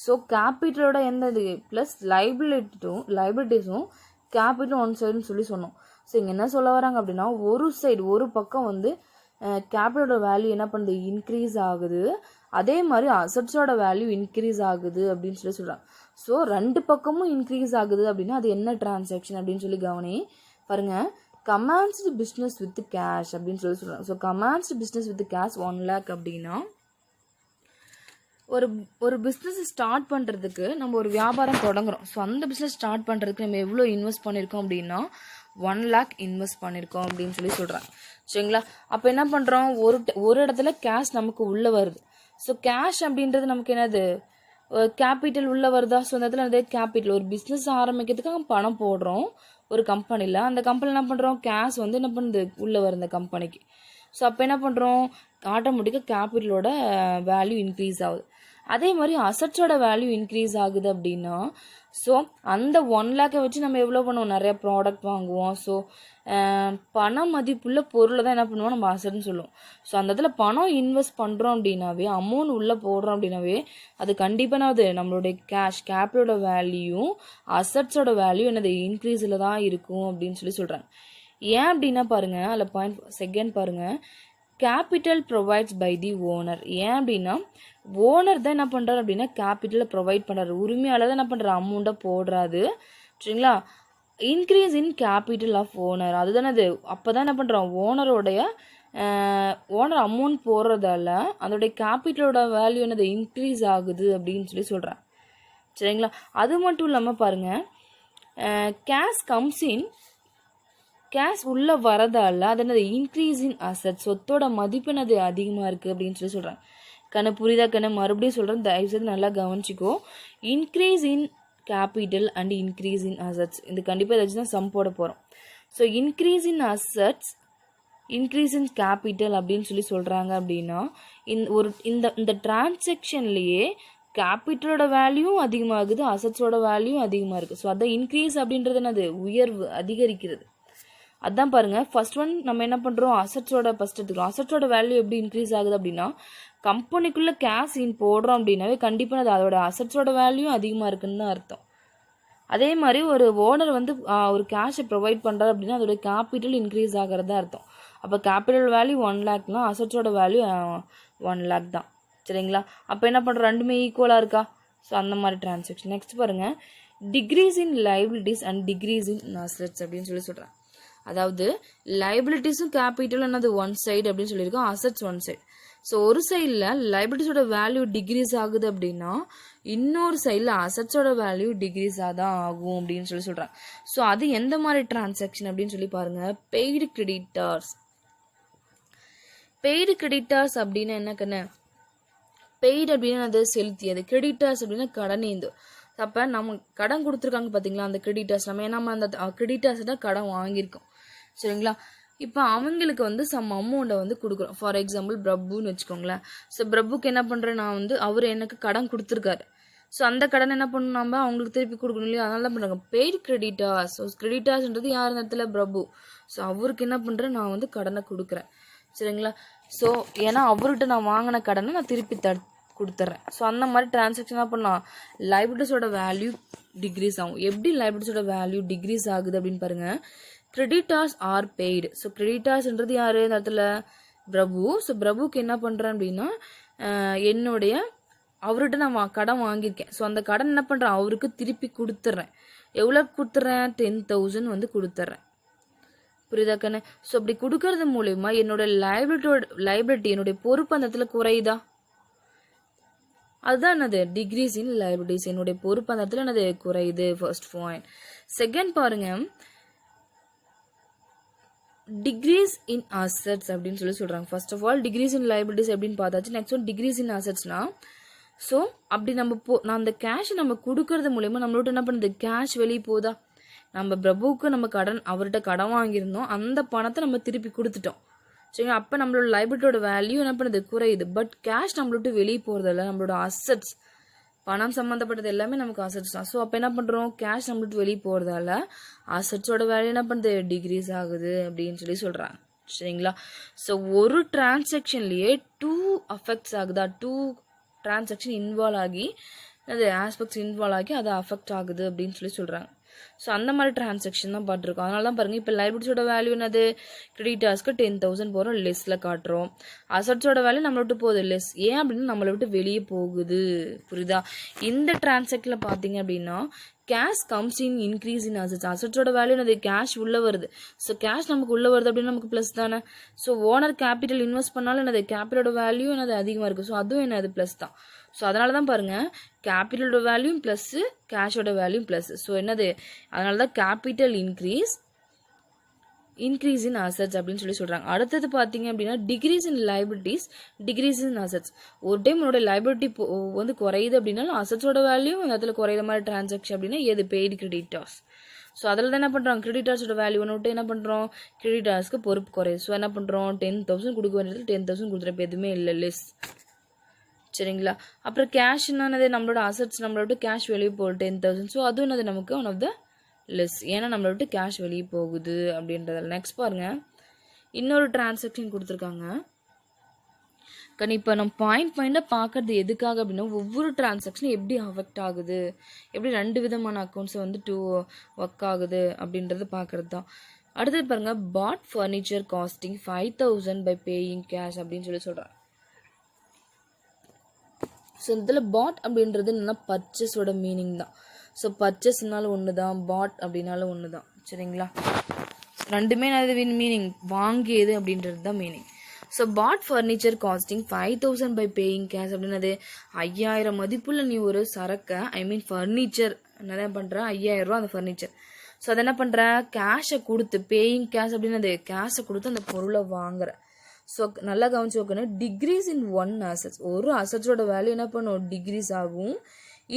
ஸோ கேபிட்டலோட எந்த இது ப்ளஸ் லைபிலிட்டிஸும் கேபிட்டல் ஒன் சைடுன்னு சொல்லி சொன்னோம். ஸோ இங்கே என்ன சொல்ல வராங்க அப்படின்னா ஒரு சைடு ஒரு பக்கம் வந்து கேபிட்டலோட வேல்யூ என்ன பண்ணுது இன்க்ரீஸ் ஆகுது அதே மாதிரி அசட்ஸோட வேல்யூ இன்க்ரீஸ் ஆகுது அப்படின்னு சொல்லி சொல்கிறாங்க. ஸோ ரெண்டு பக்கமும் இன்க்ரீஸ் ஆகுது அப்படின்னா அது என்ன டிரான்சாக்ஷன் அப்படின்னு சொல்லி கவனி பாருங்க. கமான்ஸ்டு பிஸ்னஸ் வித் கேஷ் அப்படின்னு சொல்லி சொல்கிறாங்க. So commenced business with cash 1 lakh அப்படின்னா ஒரு பிஸ்னஸ் ஸ்டார்ட் பண்ணுறதுக்கு நம்ம ஒரு வியாபாரம் தொடங்குறோம். ஸோ அந்த பிஸ்னஸ் ஸ்டார்ட் பண்ணுறதுக்கு நம்ம எவ்வளோ இன்வெஸ்ட் பண்ணியிருக்கோம் அப்படின்னா 1 lakh இன்வெஸ்ட் பண்ணியிருக்கோம் அப்படின்னு சொல்லி சொல்கிறாங்க. சரிங்களா. அப்போ என்ன பண்ணுறோம் ஒரு இடத்துல கேஷ் நமக்கு உள்ளே வருது. ஸோ கேஷ் அப்படின்றது நமக்கு என்னது கேபிட்டல் உள்ளே வருதா. ஸோ அந்த இடத்துல நிறைய கேபிட்டல் ஒரு பிஸ்னஸ் ஆரம்பிக்கிறதுக்காக பணம் போடுறோம் ஒரு கம்பெனியில். அந்த கம்பெனி என்ன பண்ணுறோம் கேஷ் வந்து என்ன பண்ணுது உள்ளே வரும் இந்த கம்பெனிக்கு. ஸோ அப்போ என்ன பண்ணுறோம் ஆட்டோமேட்டிக்காக கேபிட்டலோட வேல்யூ இன்க்ரீஸ் ஆகுது. அதே மாதிரி அசட்ஸோட வேல்யூ இன்க்ரீஸ் ஆகுது அப்படின்னா ஸோ அந்த 1 lakh வச்சு நம்ம எவ்வளோ பண்ணுவோம் நிறைய ப்ராடக்ட் வாங்குவோம். ஸோ பண மதிப்புள்ள பொருளை தான் என்ன பண்ணுவோம் நம்ம அசட்னு சொல்லுவோம். ஸோ அந்த இடத்துல பணம் இன்வெஸ்ட் பண்ணுறோம் அப்படின்னாவே அமௌண்ட் உள்ளே போடுறோம் அப்படின்னாவே அது கண்டிப்பாக அது நம்மளுடைய கேபிட்டலோட வேல்யூ அசட்ஸோட வேல்யூ என்னது இன்க்ரீஸில் தான் இருக்கும் அப்படின்னு சொல்லி சொல்கிறாங்க. ஏன் அப்படின்னா பாருங்க அதில் பாயிண்ட் செகண்ட் பாருங்க capital provides by the owner. ஏன் அப்படின்னா ஓனர் தான் என்ன பண்ணுறாரு அப்படின்னா கேபிட்டலை ப்ரொவைட் பண்ணுறாரு உரிமையாளர் தான் என்ன பண்ணுறாரு அமௌண்ட்டை போடுறாரு. சரிங்களா. Increase in capital of owner அதுதானே அது. அப்போ தான் என்ன பண்ணுறோம் ஓனர் அமௌண்ட் போடுறதால அதோடைய கேபிட்டலோட வேல்யூ என்னது இன்க்ரீஸ் ஆகுது அப்படின்னு சொல்லி சொல்கிறேன். சரிங்களா. அது மட்டும் இல்லாமல் பாருங்கள் கேஷ் உள்ளே வரதால அது என்னது இன்க்ரீஸ் இன் அசட் சொத்தோட மதிப்பு என்னது அதிகமாக இருக்குது அப்படின்னு சொல்லி சொல்கிறேன். கண்ணு புரியுதா கண்ணு மறுபடியும் சொல்கிறேன் தயவுசெய்து நல்லா கவனிச்சிக்கோ. Increase in capital and increase in assets இது கண்டிப்பாக ஏதாச்சும் தான் சம் போட போகிறோம். So increase in assets increase in capital அப்படின்னு சொல்லி சொல்கிறாங்க அப்படின்னா இந்த டிரான்சாக்ஷன்லேயே கேபிட்டலோட வேல்யூவும் அதிகமாகுது அசட்ஸோட வேல்யூவும் அதிகமாக இருக்குது. ஸோ அதான் இன்க்ரீஸ் அப்படின்றது என்னது உயர்வு அதிகரிக்கிறது. அதான் பாருங்க ஃபர்ஸ்ட் ஒன் நம்ம என்ன பண்ணுறோம் அசட்ஸோட ஃபர்ஸ்ட் எடுத்துக்கிறோம். அசட்ஸோட வேல்யூ எப்படி இன்க்ரீஸ் ஆகுது அப்படின்னா கம்பெனிக்குள்ளே கேஷ் போடுறோம் அப்படின்னாவே கண்டிப்பாக அதோட அசட்ஸோட வேல்யூ அதிகமாக இருக்குன்னு தான் அர்த்தம். அதே மாதிரி ஒரு ஓனர் வந்து ஒரு கேஷை ப்ரொவைட் பண்ணுறாரு அப்படின்னா அதோட கேபிட்டல் இன்க்ரீஸ் ஆகிறதா அர்த்தம். அப்போ கேபிட்டல் வேல்யூ 1 lakhனா அசட்ஸோட வேல்யூ 1 lakh தான். சரிங்களா. அப்போ என்ன பண்ணுறோம் ரெண்டுமே ஈக்குவலாக இருக்கா. ஸோ அந்த மாதிரி டிரான்சாக்ஷன். நெக்ஸ்ட் பாருங்கள் degrees in liabilities and degrees in assets அப்படின்னு சொல்லி சொல்கிறேன். அதாவது லைபிலிட்டிஸும் கேபிட்டலும் என்னது ஒன் சைடு அப்படின்னு சொல்லியிருக்கோம் அசட்ஸ் ஒன் சைடு. ஸோ ஒரு சைடில் லைபிலிட்டிஸோட வேல்யூ டிக்ரீஸ் ஆகுது அப்படின்னா இன்னொரு சைடில் அசட்ஸோட வேல்யூ டிக்ரீஸாக தான் ஆகும் அப்படின்னு சொல்லி சொல்கிறாங்க. ஸோ அது எந்த மாதிரி டிரான்சாக்ஷன் அப்படின்னு சொல்லி பாருங்கள் பெய்டு கிரெடிட்டர்ஸ் அப்படின்னா என்ன கண்ணு பெய்டு அப்படின்னா அது செலுத்தியது கிரெடிட்டர்ஸ் அப்படின்னா கடனேந்து. அப்போ நம்ம கடன் கொடுத்துருக்காங்க பார்த்தீங்களா அந்த கிரெடிட்டர்ஸ் நம்ம அந்த கிரெடிட்டர்ஸ் தான் கடன் வாங்கியிருக்கோம். சரிங்களா. இப்போ அவங்களுக்கு வந்து சம் அமௌண்ட்டை வந்து கொடுக்குறோம். ஃபார் எக்ஸாம்பிள் பிரபுன்னு வச்சுக்கோங்களேன். ஸோ பிரபுக்கு என்ன பண்ணுறேன் நான் வந்து அவர் எனக்கு கடன் கொடுத்துருக்காரு. ஸோ அந்த கடன் என்ன பண்ணணும், நம்ம அவங்களுக்கு திருப்பி கொடுக்கணும் இல்லையா? அதனால தான் பண்ணுறாங்க பெய்டு கிரெடிட்டாஸ். ஸோ கிரெடிட்டாஸ்ன்றது யார் இந்த இடத்துல பிரபு. ஸோ அவருக்கு என்ன பண்ணுறேன், நான் வந்து கடனை கொடுக்குறேன். சரிங்களா? ஸோ ஏன்னா அவர்கிட்ட நான் வாங்கின கடனை நான் திருப்பி கொடுத்துட்றேன். ஸோ அந்த மாதிரி டிரான்சாக்ஷனாக பண்ணலாம். லைபிலிட்டிஸோட வேல்யூ டிக்ரீஸ் ஆகும். எப்படி லைபிலிட்டிஸோட வேல்யூ டிக்ரீஸ் ஆகுது அப்படின்னு பாருங்கள். Creditors are paid. ஸோ கிரெடிட்டார்ஸ்ன்றது யார் இந்த இடத்துல பிரபு. ஸோ பிரபுக்கு என்ன பண்ணுறேன் அப்படின்னா என்னுடைய அவர்கிட்ட நான் கடன் வாங்கியிருக்கேன். ஸோ அந்த கடன் என்ன பண்ணுறேன், அவருக்கு திருப்பி கொடுத்துட்றேன். எவ்வளோ கொடுத்துட்றேன், 10,000 வந்து கொடுத்துட்றேன். புரியுதா கண்ணு? ஸோ அப்படி கொடுக்கறது மூலயமா என்னோட லைபிலிட்டி என்னுடைய பொறுப்பு அந்த இடத்துல குறையுதா? அதுதான் என்னது டிக்ரீஸ் இன் லைபிலிட்டிஸ். என்னுடைய பொறுப்பு அந்த இடத்துல என்னது குறையுது. First point. செகண்ட் பாருங்க, டிக்ரீஸ் இன் அசட்ஸ் அப்படின்னு சொல்றாங்க. First of all decrease in liabilities எப்படின்னு பார்த்தாச்சு. நெக்ஸ்ட் ஒன் டிக்ரீஸ் இன் அசட்ஸ்னா, ஸோ அப்படி நான் அந்த கேஷ் நம்ம கொடுக்கறது மூலயமா நம்மளோட என்ன பண்ணுது, கேஷ் வெளியே போதா? நம்ம பிரபுவுக்கு நம்ம அவர்கிட்ட கடன் வாங்கியிருந்தோம், அந்த பணத்தை நம்ம திருப்பி கொடுத்துட்டோம். சரிங்களா? அப்போ நம்மளோட லைபிலிட்டியோட வேல்யூ என்ன பண்ணுது, குறையுது. பட் கேஷ் நம்மளோட வெளியே போகிறதில்ல. நம்மளோட அசட்ஸ், பணம் சம்மந்தப்பட்டது எல்லாமே நமக்கு அசட்ஸ் தான். ஸோ அப்போ என்ன பண்ணுறோம், கேஷ் நம்மளுக்கு வெளியே போகிறதால அசட்ஸோட வேல்யூ என்ன பண்ணுது, டிக்ரீஸ் ஆகுது அப்படின்னு சொல்கிறாங்க. சரிங்களா? ஸோ ஒரு டிரான்சாக்ஷன்லேயே 2 அஃபெக்ட்ஸ் ஆகுதா, 2 டிரான்சாக்ஷன் இன்வால்வ் ஆகி அது ஆஸ்பெக்ட்ஸ் இன்வால்வ் ஆகி அது அஃபெக்ட் ஆகுது அப்படின்னு சொல்கிறாங்க. ஸோ அந்த மாதிரி டிரான்சாக்ஷன் தான் பார்த்துருக்கோம். அதனால தான் பாருங்கள், இப்போ லைபிலிட்டிஸோட வேல்யூ என்னது, கிரெடிட்டார்ஸ்க்கு 10,000 போகிறோம், லெஸ்ஸில் காட்டுறோம். அசட்ஸோட வேல்யூ நம்மளை விட்டு போகுது, லெஸ். ஏன் அப்படின்னு நம்மளை விட்டு வெளியே போகுது. புரியுதா? இந்த டிரான்சாக்ஷனில் பார்த்தீங்க அப்படின்னா cash comes in increase in assets. அசட்ஸோட வேல்யூ என்னது, கேஷ் உள்ளே வருது. ஸோ கேஷ் நமக்கு உள்ளே வருது அப்படின்னு நமக்கு ப்ளஸ் தானே. ஸோ ஓனர் கேபிட்டல் இன்வெஸ்ட் பண்ணாலும் என்னது, கேபிட்டலோட வேல்யூ என்னது அதிகமாக இருக்குது. ஸோ அதுவும் என்னது ப்ளஸ் தான். ஸோ அதனால தான் பாருங்கள், கேபிட்டலோட வேல்யூ ப்ளஸ்ஸு, கேஷோட வேல்யூ ப்ளஸ். ஸோ என்னது, அதனால தான் கேபிட்டல் இன்க்ரீஸ் இன் அசட்ஸ் அப்படின்னு சொல்கிறாங்க. அடுத்தது பார்த்தீங்க அப்படின்னா degrees in liabilities, degrees in assets. ஒரு டைம் உன்னோட லைபிலிட்டி வந்து குறையுது அப்படின்னாலும் அசட்ஸோட வேல்யூ அந்த இடத்துல குறையிற மாதிரி டிரான்சாக்ஷன் அப்படின்னா எது, பெய்டு கிரெடிட்டார்ஸ். ஸோ அதில் தான் என்ன பண்ணுறாங்க, கிரெடிட்டார்ஸோட வேல்யூ விட்டு என்ன பண்ணுறோம், கிரெடிட்டார்ஸ்க்கு பொறுப்பு குறையுது. ஸோ என்ன பண்ணுறோம், 10,000 கொடுக்க வேண்டியது 10,000 கொடுத்துறப்ப எதுவுமே இல்லை, லெஸ். சரிங்களா? அப்புறம் கேஷ் என்னது, நம்மளோட அசட்ஸ் நம்மளோட கேஷ் வெளியே போகுது 10,000. ஸோ அதுவும் என்னது நமக்கு ஒன் ஆஃப் த லெஸ், ஏன்னா நம்மளை விட்டு கேஷ் வெளியே போகுது அப்படின்றதால. நெக்ஸ்ட் பாருங்க, இன்னொரு டிரான்சாக்ஷன் கொடுத்துருக்காங்க. இப்போ நம்ம பாயிண்டாக பார்க்கறது எதுக்காக அப்படின்னா, ஒவ்வொரு டிரான்சாக்ஷனும் எப்படி அஃபெக்ட் ஆகுது, எப்படி 2 விதமான அக்கௌண்ட்ஸை வந்து ஒர்க் ஆகுது அப்படின்றத பார்க்கறது தான். அடுத்தது பாருங்க, bought furniture costing 5,000 by paying cash அப்படின்னு சொல்கிறாங்க. ஸோ இதில் பாட் அப்படின்றது என்னென்னா பர்ச்சேஸோட மீனிங் தான். ஸோ பர்ச்சேஸ்னாலும் ஒன்று தான், பாட் அப்படின்னாலும் ஒன்று தான். சரிங்களா? ரெண்டுமே அது மீனிங், வாங்கியது அப்படின்றது தான் meaning. So bought furniture costing 5,000 by paying cash அப்படின்னது 5,000 மதிப்புள்ள நீ ஒரு சரக்கை, ஃபர்னிச்சர் என்னதான் பண்ணுற, 5,000 ரூபா அந்த ஃபர்னிச்சர். ஸோ அதை என்ன பண்ணுற, கேஷை கொடுத்து, பேயிங் கேஷ் அப்படின்னது கேஷை கொடுத்து அந்த பொருளை வாங்குற. ஸோ நல்லா கவனிச்சு வைக்கணும், டிக்ரீஸ் இன் ஒன் அசட்ஸ், ஒரு அசட்ஸோட வேல்யூ என்ன பண்ணும், டிக்ரீஸ் ஆகும்.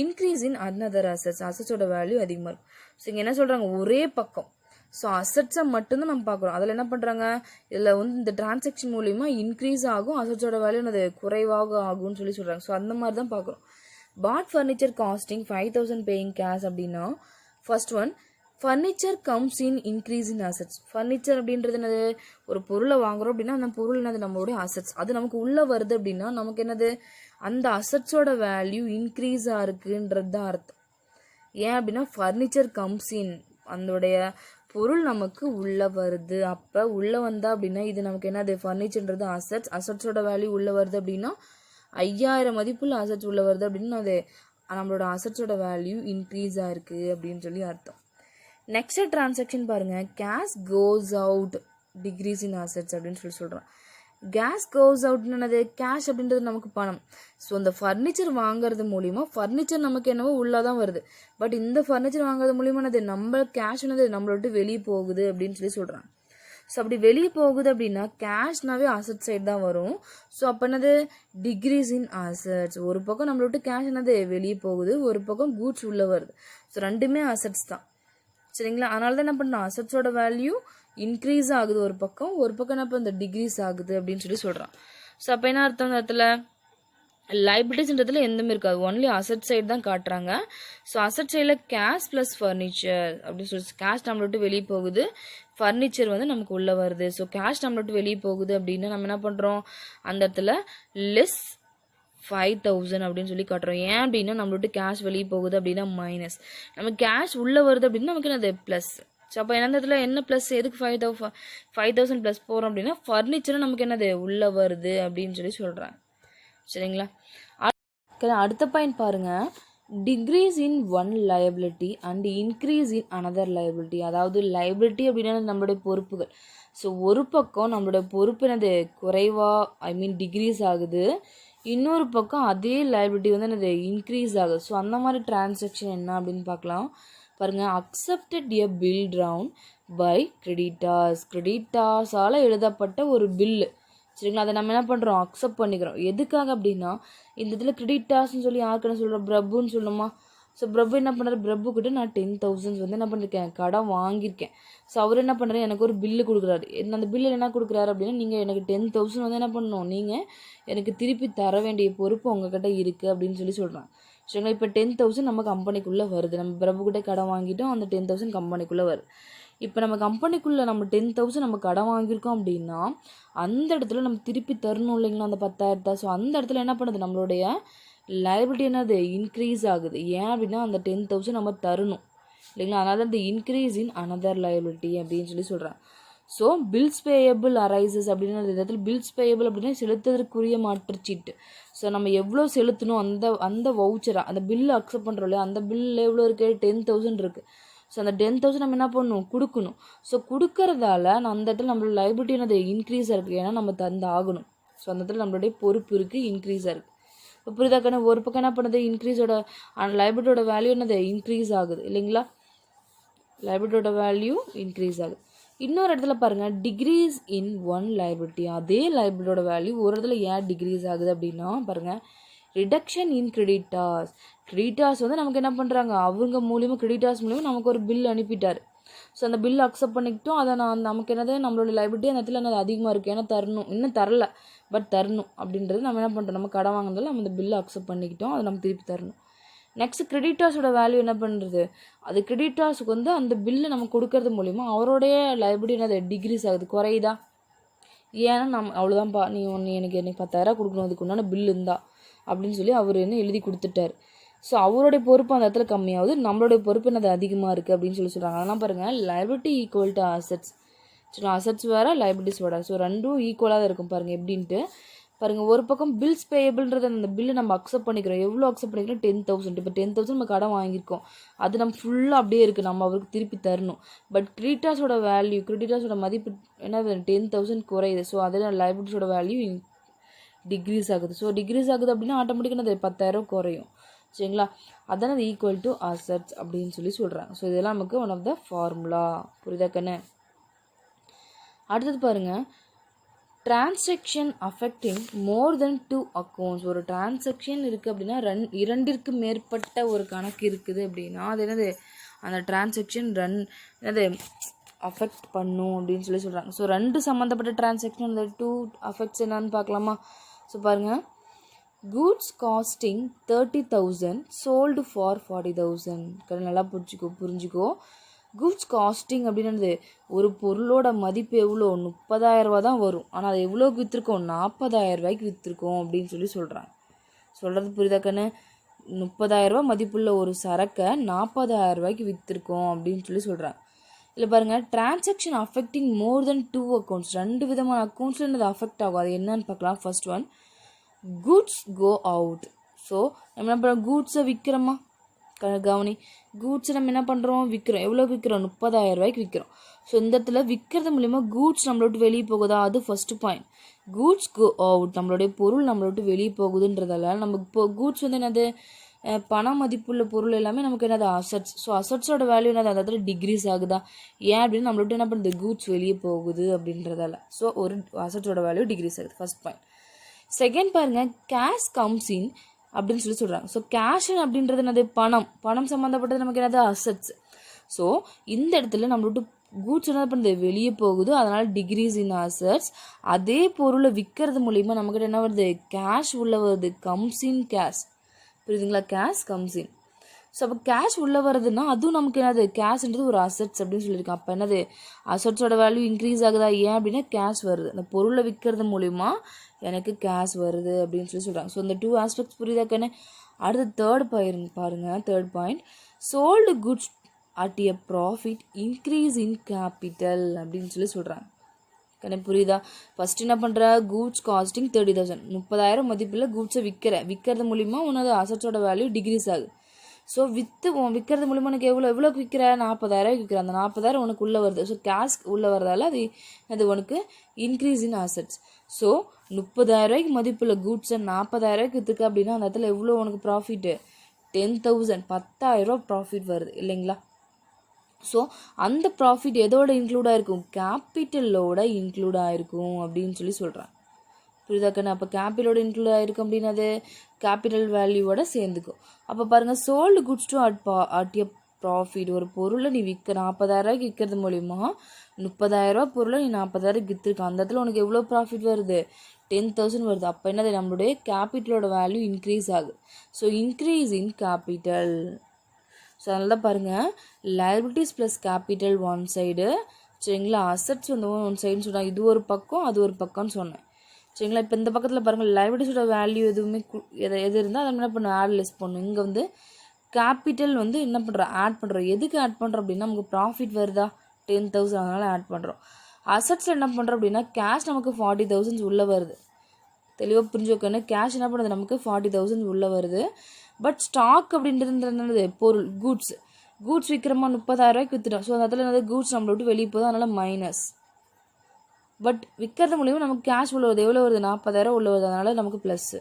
இன்க்ரீஸ் இன் அனதர் அசட்ஸ், அசட்ஸோட வேல்யூ அதிகமாக இருக்கும். ஸோ இங்கே என்ன சொல்கிறாங்க, ஒரே பக்கம். ஸோ அசட்ஸை மட்டும்தான் நம்ம பார்க்குறோம். அதில் என்ன பண்ணுறாங்க, இதில் வந்து இந்த டிரான்சாக்ஷன் மூலிமா இன்க்ரீஸ் ஆகும், அசட்ஸோட வேல்யூ அது குறைவாக ஆகும்னு சொல்கிறாங்க. ஸோ அந்த மாதிரி தான் பார்க்குறோம். பாட் ஃபர்னிச்சர் காஸ்டிங் 5,000 பேயிங் கேஷ் அப்படின்னா, first one, furniture comes in increase in assets. Furniture அப்படின்றது என்னது, ஒரு பொருளை வாங்குறோம் அப்படின்னா அந்த பொருள் என்னது, நம்மளுடைய அசட்ஸ். அது நமக்கு உள்ளே வருது அப்படின்னா நமக்கு என்னது, அந்த அசட்ஸோட வேல்யூ இன்க்ரீஸாக இருக்குன்றது தான் அர்த்தம். ஏன் அப்படின்னா ஃபர்னிச்சர் கம்ஸ் இன், அதோடைய பொருள் நமக்கு உள்ளே வருது. அப்போ உள்ளே வந்தா அப்படின்னா இது நமக்கு என்னது, ஃபர்னிச்சர்ன்றது அசட்ஸ். அசட்ஸோட வேல்யூ உள்ளே வருது அப்படின்னா 5,000 மதிப்புள்ள அசட்ஸ் உள்ளே வருது அப்படின்னா அது நம்மளோட அசட்ஸோட வேல்யூ இன்க்ரீஸாக இருக்குது அப்படின்னு அர்த்தம். நெக்ஸ்ட் டிரான்சாக்ஷன் பாருங்க, cash goes out degrees in assets அப்படின்னு சொல்கிறோம். கேஷ் கோஸ் அவுட்னது, கேஷ் அப்படின்றது நமக்கு பணம். ஸோ இந்த ஃபர்னிச்சர் வாங்குறது மூலிமா ஃபர்னிச்சர் நமக்கு என்னவோ உள்ளதான் வருது. பட் இந்த ஃபர்னிச்சர் வாங்குறது மூலிமா அது நம்ம கேஷ் நம்மளை விட்டு வெளியே போகுது அப்படின்னு சொல்கிறாங்க. ஸோ அப்படி வெளியே போகுது அப்படின்னா கேஷ்னாவே அசட் சைடு தான் வரும். ஸோ அப்போ என்னது, டிக்ரீஸ் இன் அசட்ஸ். ஒரு பக்கம் நம்மளை விட்டு கேஷ் வெளியே போகுது, ஒரு பக்கம் கூட்ஸ் உள்ளே வருது. ஸோ ரெண்டுமே அசட்ஸ் தான். சரிங்களா? அதனால தான் என்ன பண்ணணும், அசட்ஸோட வேல்யூ இன்க்ரீஸ் ஆகுது ஒரு பக்கம் என்ன இப்போ இந்த டிக்ரீஸ் ஆகுது அப்படின்னு சொல்கிறான். ஸோ அப்போ என்ன அர்த்தம் அந்த இடத்துல லைபிலிட்டிஸ்ன்றதுல எதுவுமே இருக்காது, ஒன்லி அசட் சைடு தான் காட்டுறாங்க. ஸோ அசட் சைடில் கேஷ் ப்ளஸ் ஃபர்னிச்சர் அப்படின்னு சொல்லி கேஷ் நம்மளை விட்டு வெளியே போகுது, ஃபர்னிச்சர் வந்து நமக்கு உள்ளே வருது. ஸோ கேஷ் நம்மளை விட்டு வெளியே போகுது அப்படின்னா நம்ம என்ன பண்ணுறோம் அந்த இடத்துல லெஸ் 5,000 அப்படின்னு சொல்லி காட்டுறோம். ஏன் அப்படின்னா நம்மளை விட்டு கேஷ் வெளியே போகுது அப்படின்னா மைனஸ், நம்ம கேஷ் உள்ளே வருது அப்படின்னா நமக்கு என்னது ப்ளஸ். ஸோ அப்போ என்ன இடத்துல என்ன ப்ளஸ், எதுக்கு 5,000 ப்ளஸ் போகிறோம் அப்படின்னா ஃபர்னிச்சரும் நமக்கு என்னது உள்ளே வருது அப்படின்னு சொல்லி சொல்கிறாங்க. சரிங்களா. அடுத்த பாயிண்ட் பாருங்க, decrease in one liability and increase in another liability. அதாவது லைபிலிட்டி அப்படின்னா நம்மளுடைய பொறுப்புகள். ஸோ ஒரு பக்கம் நம்மளுடைய பொறுப்பு என்னது குறைவாக டிக்ரீஸ் ஆகுது, இன்னொரு பக்கம் அதே லைபிலிட்டி வந்து என்னது இன்க்ரீஸ் ஆகுது. ஸோ அந்த மாதிரி டிரான்சாக்ஷன் என்ன அப்படின்னு பார்க்கலாம். பாருங்கள், accepted a bill drawn by கிரெடிட்டார்ஸால் எழுதப்பட்ட ஒரு பில்லு. சரிங்களா, அதை நம்ம என்ன பண்ணுறோம் அக்செப்ட் பண்ணிக்கிறோம். எதுக்காக அப்படின்னா இந்த இதில் கிரெடிட்டார்ஸ்னு சொல்லி யாருக்குன்னு சொல்கிறோம், பிரபுன்னு சொல்லணுமா. ஸோ பிரபு என்ன பண்ணுறாரு, பிரபு கிட்ட நான் 10,000 வந்து என்ன பண்ணியிருக்கேன் கடன் வாங்கியிருக்கேன். ஸோ அவர் என்ன பண்ணுறாரு, எனக்கு ஒரு பில்லு கொடுக்குறாரு. அந்த பில்லில் என்ன கொடுக்குறாரு அப்படின்னா நீங்கள் எனக்கு 10,000 வந்து என்ன பண்ணணும், நீங்கள் எனக்கு திருப்பி தர வேண்டிய பொறுப்பு உங்ககிட்ட இருக்குது அப்படின்னு சொல்லி சொல்கிறாங்க. சரிங்களா, இப்போ 10,000 நம்ம கம்பெனிக்குள்ளே வருது, நம்ம பிரபுக்கிட்ட கடன் வாங்கிட்டோம், அந்த 10,000 கம்பெனிக்குள்ளே வருது. இப்போ நம்ம கம்பெனிக்குள்ளே நம்ம 10,000 நம்ம கடன் வாங்கியிருக்கோம் அப்படின்னா அந்த இடத்துல நம்ம திருப்பி தரணும் இல்லைங்களா அந்த 10,000. ஸோ அந்த இடத்துல என்ன பண்ணுது, நம்மளுடைய லைபிலிட்டி என்னது இன்க்ரீஸ் ஆகுது. ஏன் அப்படின்னா அந்த 10,000 நம்ம தரணும் இல்லைங்களா, அதனால இந்த இன்க்ரீஸ் இன் அனதர் லைபிலிட்டி அப்படின்னு சொல்லி சொல்கிறேன். ஸோ பில்ஸ் பேயபிள் அரைசஸ் அப்படின்னா இந்த இடத்துல பில்ஸ் பேயபிள் அப்படின்னா செலுத்துவதற்குரிய மாற்றுச்சீட்டு. ஸோ நம்ம எவ்வளோ செலுத்தணும் அந்த வவுச்சரை, அந்த பில்லு அக்செப்ட் பண்ணுறோம் இல்லையா, அந்த பில்லில் எவ்வளோ இருக்குது 10,000 இருக்குது. ஸோ அந்த 10,000 நம்ம என்ன பண்ணணும் கொடுக்கணும். ஸோ கொடுக்கறதால அந்த இடத்துல நம்மளோட லைபிலிட்டி என்னது இன்க்ரீஸாக இருக்குது, ஏன்னா நம்ம தந்து ஆகணும். ஸோ அந்த இடத்துல நம்மளுடைய பொறுப்பு இருக்குது இன்க்ரீஸாக இருக்குது. இப்போ புரியுதாக்கான ஒரு பக்கம் என்ன பண்ணுது இன்க்ரீஸோட லைபிலிட்டியோட வேல்யூ என்னது இன்க்ரீஸ் ஆகுது இல்லைங்களா, லைபிலிட்டியோட வேல்யூ இன்க்ரீஸ் ஆகுது. இன்னொரு இடத்துல பாருங்கள், டிக்ரீஸ் இன் ஒன் லைபிலிட்டி, அதே லைபிலிட்டியோட வேல்யூ ஒரு இடத்துல ஏன் டிக்ரீஸ் ஆகுது அப்படின்னா பாருங்கள், ரிடக்ஷன் இன் கிரெடிட்டார்ஸ் வந்து நமக்கு என்ன பண்ணுறாங்க, அவங்க மூலியமாக கிரெடிட்டார்ஸ் மூலியமாக நமக்கு ஒரு பில் அனுப்பிட்டார். ஸோ அந்த பில் அக்செப்ட் பண்ணிக்கிட்டோம், அதை நமக்கு என்னது நம்மளோட லைபிலிட்டி அந்த இடத்துல என்னது அதிகமாக இருக்குது, ஏன்னா தரணும், இன்னும் தரல பட் தரணும் அப்படின்றது நம்ம என்ன பண்ணுறோம், நம்ம கடன் வாங்கினாலும் நம்ம அந்த பில்லை அக்செப்ட் பண்ணிக்கிட்டோம், அதை நம்ம திருப்பி தரணும். நெக்ஸ்ட் கிரெடிட்டார்ஸோட வேல்யூ என்ன பண்ணுறது, அது கிரெடிட்டார்ஸுக்கு வந்து அந்த பில்லு நம்ம கொடுக்கறது மூலிமா அவருடைய லைபிலிட்டி என்னது டிக்ரீஸ் ஆகுது, குறையுதா. ஏன்னா நம்ம அவ்வளோதான்ப்பா, நீ எனக்கு 10,000 கொடுக்கணும், அதுக்கு உண்டான பில் இருந்தா அப்படின்னு சொல்லி அவர் என்ன எழுதி கொடுத்துட்டார். ஸோ அவருடைய பொறுப்பு அந்த இடத்துல கம்மியாகுது, நம்மளுடைய பொறுப்பு என்னது அதிகமாக இருக்குது அப்படின்னு சொல்லி சொல்கிறாங்க. அதெல்லாம் பாருங்கள், லைபிலிட்டி ஈக்குவல் டு அசட்ஸ். சரி, அசட்ஸ் வேறு லைபிலிட்டிஸ் வேறு. ஸோ ரெண்டும் ஈக்குவலாக தான் இருக்கும் பாருங்கள் எப்படின்ட்டு. பாருங்கள், ஒரு பக்கம் பில்ஸ் பேயபிள்ன்றது அந்த பில்லு நம்ம அக்செப்ட் பண்ணிக்கிறோம், எவ்வளோ அக்செப்ட் பண்ணிக்கிறோம் 10,000. இப்போ 10,000 நம்ம கடன் வாங்கியிருக்கோம், அது நம்ம ஃபுல்லாக அப்படியே இருக்குது, நம்ம அவருக்கு திருப்பி தரணும். பட் கிரெடிட்டார்ஸோட வேல்யூ, கிரெடிட்டார்ஸோட மதிப்பு என்ன 10,000 குறையுது. ஸோ அதில் லைபிலிட்டிஸோட வேல்யூ டிக்ரீஸ் ஆகுது. ஸோ டிக்ரீஸ் ஆகுது அப்படின்னா ஆட்டோமேட்டிக்காக அது 10,000 குறையும். சரிங்களா, அதான் அது ஈக்குவல் டு அசட்ஸ் அப்படின்னு சொல்லி சொல்கிறாங்க. ஸோ இதெல்லாம் நமக்கு ஒன் ஆஃப் த ஃபார்முலா. புரியுதா கண்ணு. அடுத்தது பாருங்கள், transaction affecting more than 2 accounts. ஒரு டிரான்சாக்ஷன் இருக்குது அப்படின்னா இரண்டிற்கு மேற்பட்ட ஒரு கணக்கு இருக்குது அப்படின்னா அது என்னது, அந்த டிரான்சாக்ஷன் என்னது அஃபெக்ட் பண்ணும் அப்படின்னு சொல்லி சொல்கிறாங்க. ஸோ 2 சம்மந்தப்பட்ட டிரான்சாக்ஷன் அந்த 2 அஃபெக்ட்ஸ் என்னன்னு பார்க்கலாமா. ஸோ பாருங்கள், goods costing 30,000 sold for 40,000. நல்லா புரிஞ்சுக்கோ. கூட்ஸ் காஸ்டிங் அப்படின்றது ஒரு பொருளோட மதிப்பு எவ்வளோ 30,000 ரூபா தான் வரும், ஆனால் அது எவ்வளோக்கு விற்றுருக்கோம் 40,000 ரூபாய்க்கு விற்றுருக்கோம் அப்படின்னு சொல்லி சொல்கிறாங்க. சொல்கிறது புரியுதா கண்ணு, 30,000 ரூபா மதிப்புள்ள ஒரு சரக்கை 40,000 ரூபாய்க்கு விற்றுருக்கோம் அப்படின்னு சொல்லி சொல்கிறாங்க. இல்லை பாருங்கள், transaction affecting more than 2 accounts. 2 விதமான அக்கௌண்ட்ஸில் என்னது அஃபெக்ட் ஆகும், அது என்னன்னு பார்க்கலாம். First one, goods go out. So நம்ம என்ன பண்ணுறோம், கூட்ஸை விற்கிறோமா, கவனி, கூட்ஸை நம்ம என்ன பண்ணுறோம் விற்கிறோம், எவ்வளோ விற்கிறோம் 30,000 ரூபாய்க்கு விற்கிறோம். ஸோ இந்த இடத்துல விற்கிறது மூலிமா கூட்ஸ் நம்மளை விட்டு வெளியே போகுதா, அது first point. Goods go out, நம்மளுடைய பொருள் நம்மளை விட்டு வெளியே போகுதுன்றதால நம்ம இப்போ கூட்ஸ் வந்து என்னது பண மதிப்புள்ள பொருள் எல்லாமே நமக்கு என்னது அசட்ஸ். ஸோ அசட்ஸோட வேல்யூ என்னது அந்த இடத்துல டிக்ரீஸ் ஆகுதா, ஏன் அப்படின்னு நம்மளை விட்டு என்ன பண்ணுறது கூட்ஸ் வெளியே போகுது அப்படின்றதால. ஸோ ஒரு அசட்ஸோட வேல்யூ டிக்ரீஸ் ஆகுது, ஃபர்ஸ்ட் பாயிண்ட். செகண்ட் பாருங்க, கேஷ் கம்ஸ் இன் அப்படின்னு சொல்லி சொல்கிறாங்க. ஸோ கேஷ் அப்படின்றது என்னது பணம் சம்மந்தப்பட்டது நமக்கு என்னது அசட்ஸ். ஸோ இந்த இடத்துல நம்ம விட்டு கூட்ஸ் என்ன பண்ணுது வெளியே போகுது, அதனால் டிக்ரீஸ் இன் அசட்ஸ். அதே பொருளை விற்கிறது மூலிமா நம்மக்கிட்ட என்ன வருது கேஷ் உள்ள வருது, கம்ஸ் இன் கேஷ். புரியுதுங்களா, கேஷ் கம்ஸ் இன். ஸோ அப்போ கேஷ் உள்ளே வருதுன்னா அதுவும் நமக்கு என்னது கேஷ்ன்றது ஒரு அசட்ஸ் அப்படின்னு சொல்லியிருக்கேன். அப்போ என்னது அசட்ஸோட வேல்யூ இன்க்ரீஸ் ஆகுதா, ஏன் அப்படின்னா கேஷ் வருது, அந்த பொருளை விற்கிறது மூலிமா எனக்கு கேஷ் வருது அப்படின்னு சொல்கிறாங்க. ஸோ இந்த 2 ஆஸ்பெக்ட்ஸ் புரியுதாக்கன்னு. அடுத்து தேர்ட் பாருங்கள். Third point, sold goods at a profit increase in capital அப்படின்னு சொல்கிறாங்க. கணக்கு புரியுதா? ஃபர்ஸ்ட் என்ன பண்ணுற, கூட்ஸ் காஸ்டிங் 30,000, 30,000 மதிப்பில் கூட்ஸை விற்கிறது மூலிமா உனது அசட்ஸோட வேல்யூ டிக்ரீஸ் ஆகுது. ஸோ விற்கிறது மூலிமா உனக்கு எவ்வளோக்கு விற்கிற, 40,000 விற்கிற. அந்த 40,000 உனக்கு உள்ளே வருது. ஸோ கேஷ் உள்ளே வரதால அது உனக்கு இன்க்ரீஸ் இன் அசட்ஸ். ஸோ 30,000 மதிப்புள்ள கூட்ஸை 40,000 விற்றுக்க அப்படின்னா அந்த இடத்துல எவ்வளோ உனக்கு ப்ராஃபிட்டு, 10,000, 10,000 ப்ராஃபிட் வருது இல்லைங்களா? ஸோ அந்த ப்ராஃபிட் எதோட இன்க்ளூட் ஆகிருக்கும், கேபிட்டலோட இன்க்ளூட் ஆகிருக்கும் அப்படின்னு சொல்கிறேன். புரியுதாக்கண்ணா? அப்போ கேபிட்டலோட இன்க்ளூட் ஆகிருக்கும் அப்படின்னா அது கேபிட்டல் வேல்யூவோட சேர்ந்துக்கும். அப்போ பாருங்கள், sold goods to at a profit, ஒரு பொருளை நீ 40,000 விற்கிறது மூலிமா 30,000 பொருளை நீ 40,000 விற்றுருக்க. அந்த இடத்துல உனக்கு எவ்வளோ ப்ராஃபிட் வருது, 10,000 வருது. அப்போ என்னது நம்மளுடைய கேபிட்டலோட வேல்யூ இன்க்ரீஸ் ஆகுது. So increase in capital. So அதனால தான் பாருங்கள், liabilities plus capital one side, சரிங்களா, அசட்ஸ் வந்து ஒன் சைடுன்னு சொன்னாங்க. இது ஒரு பக்கம் அது ஒரு பக்கம்னு சொன்னேன், சரிங்களா. இப்போ இந்த பக்கத்தில் பாருங்கள், லைபிலிட்டிஸோட வேல்யூ எதுவுமே எது இருந்தால் அதை என்ன பண்ணணும், ஆட் லெஸ் பண்ணணும். இங்கே வந்து கேபிட்டல் வந்து என்ன பண்ணுறோம், ஆட் பண்ணுறோம். எதுக்கு ஆட் பண்ணுறோம் அப்படின்னா நமக்கு ப்ராஃபிட் வருதா 10,000, அதனால் ஆட் பண்ணுறோம். அசட்ஸில் என்ன பண்ணுறோம் அப்படின்னா கேஷ் நமக்கு 40,000 உள்ளே வருது. தெளிவாக புரிஞ்சு வைக்கணும். கேஷ் என்ன பண்ணுறது, நமக்கு 40,000 உள்ளே வருது. பட் ஸ்டாக் அப்படின்றது என்னது, பொருள், கூட்ஸ் விற்கிறோமா 30,000 விற்றுட்டோம். ஸோ அந்த இடத்துல என்னது கூட்ஸ் நம்மளை விட்டு வெளியே போகுது, அதனால் மைனஸ். பட் விற்கிறது மூலிமா நமக்கு கேஷ் உள்ள வருது. எவ்வளோ வருது, 40,000 உள்ள வருது, அதனால் நமக்கு ப்ளஸ்ஸு.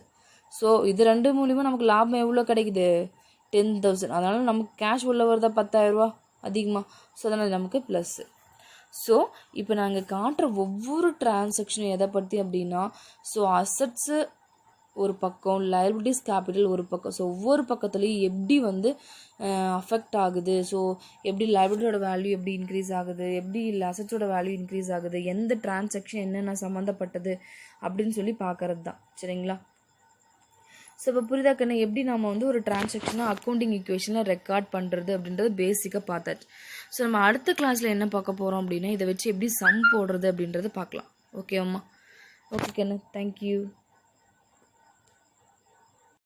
ஸோ இது ரெண்டு மூலிமா நமக்கு லாபம் எவ்வளோ கிடைக்குது, 10,000. அதனால் நமக்கு கேஷ் உள்ள வருதா 10,000 அதிகமாக. ஸோ அதனால் நமக்கு ப்ளஸ்ஸு. ஸோ இப்போ நாங்கள் காட்டுற ஒவ்வொரு டிரான்சாக்ஷனும் எதை பற்றி அப்படின்னா, ஸோ அசட்ஸு ஒரு பக்கம், லைபிலிட்டிஸ் கேபிட்டல் ஒரு பக்கம். ஸோ ஒவ்வொரு பக்கத்துலேயும் எப்படி வந்து அஃபெக்ட் ஆகுது, ஸோ எப்படி லைபிலிட்டியோட வேல்யூ எப்படி இன்க்ரீஸ் ஆகுது, எப்படி அசட்ஸோட வேல்யூ இன்க்ரீஸ் ஆகுது, எந்த டிரான்சாக்ஷன் என்னென்ன சம்மந்தப்பட்டது அப்படின்னு சொல்லி பார்க்கறது தான், சரிங்களா. ஸோ இப்போ புரிதாக்கண்ணே, எப்படி நம்ம வந்து ஒரு டிரான்சாக்ஷனாக அக்கௌண்டிங் ஈக்குவேஷனில் ரெக்கார்ட் பண்ணுறது அப்படின்றது பேசிக்காக பார்த்தாச்சு. ஸோ நம்ம அடுத்த கிளாஸில் என்ன பார்க்க போகிறோம் அப்படின்னா, இதை வச்சு எப்படி சம் போடுறது அப்படின்றத பார்க்கலாம். ஓகே அம்மா? ஓகே கண்ணு, தேங்க்யூ.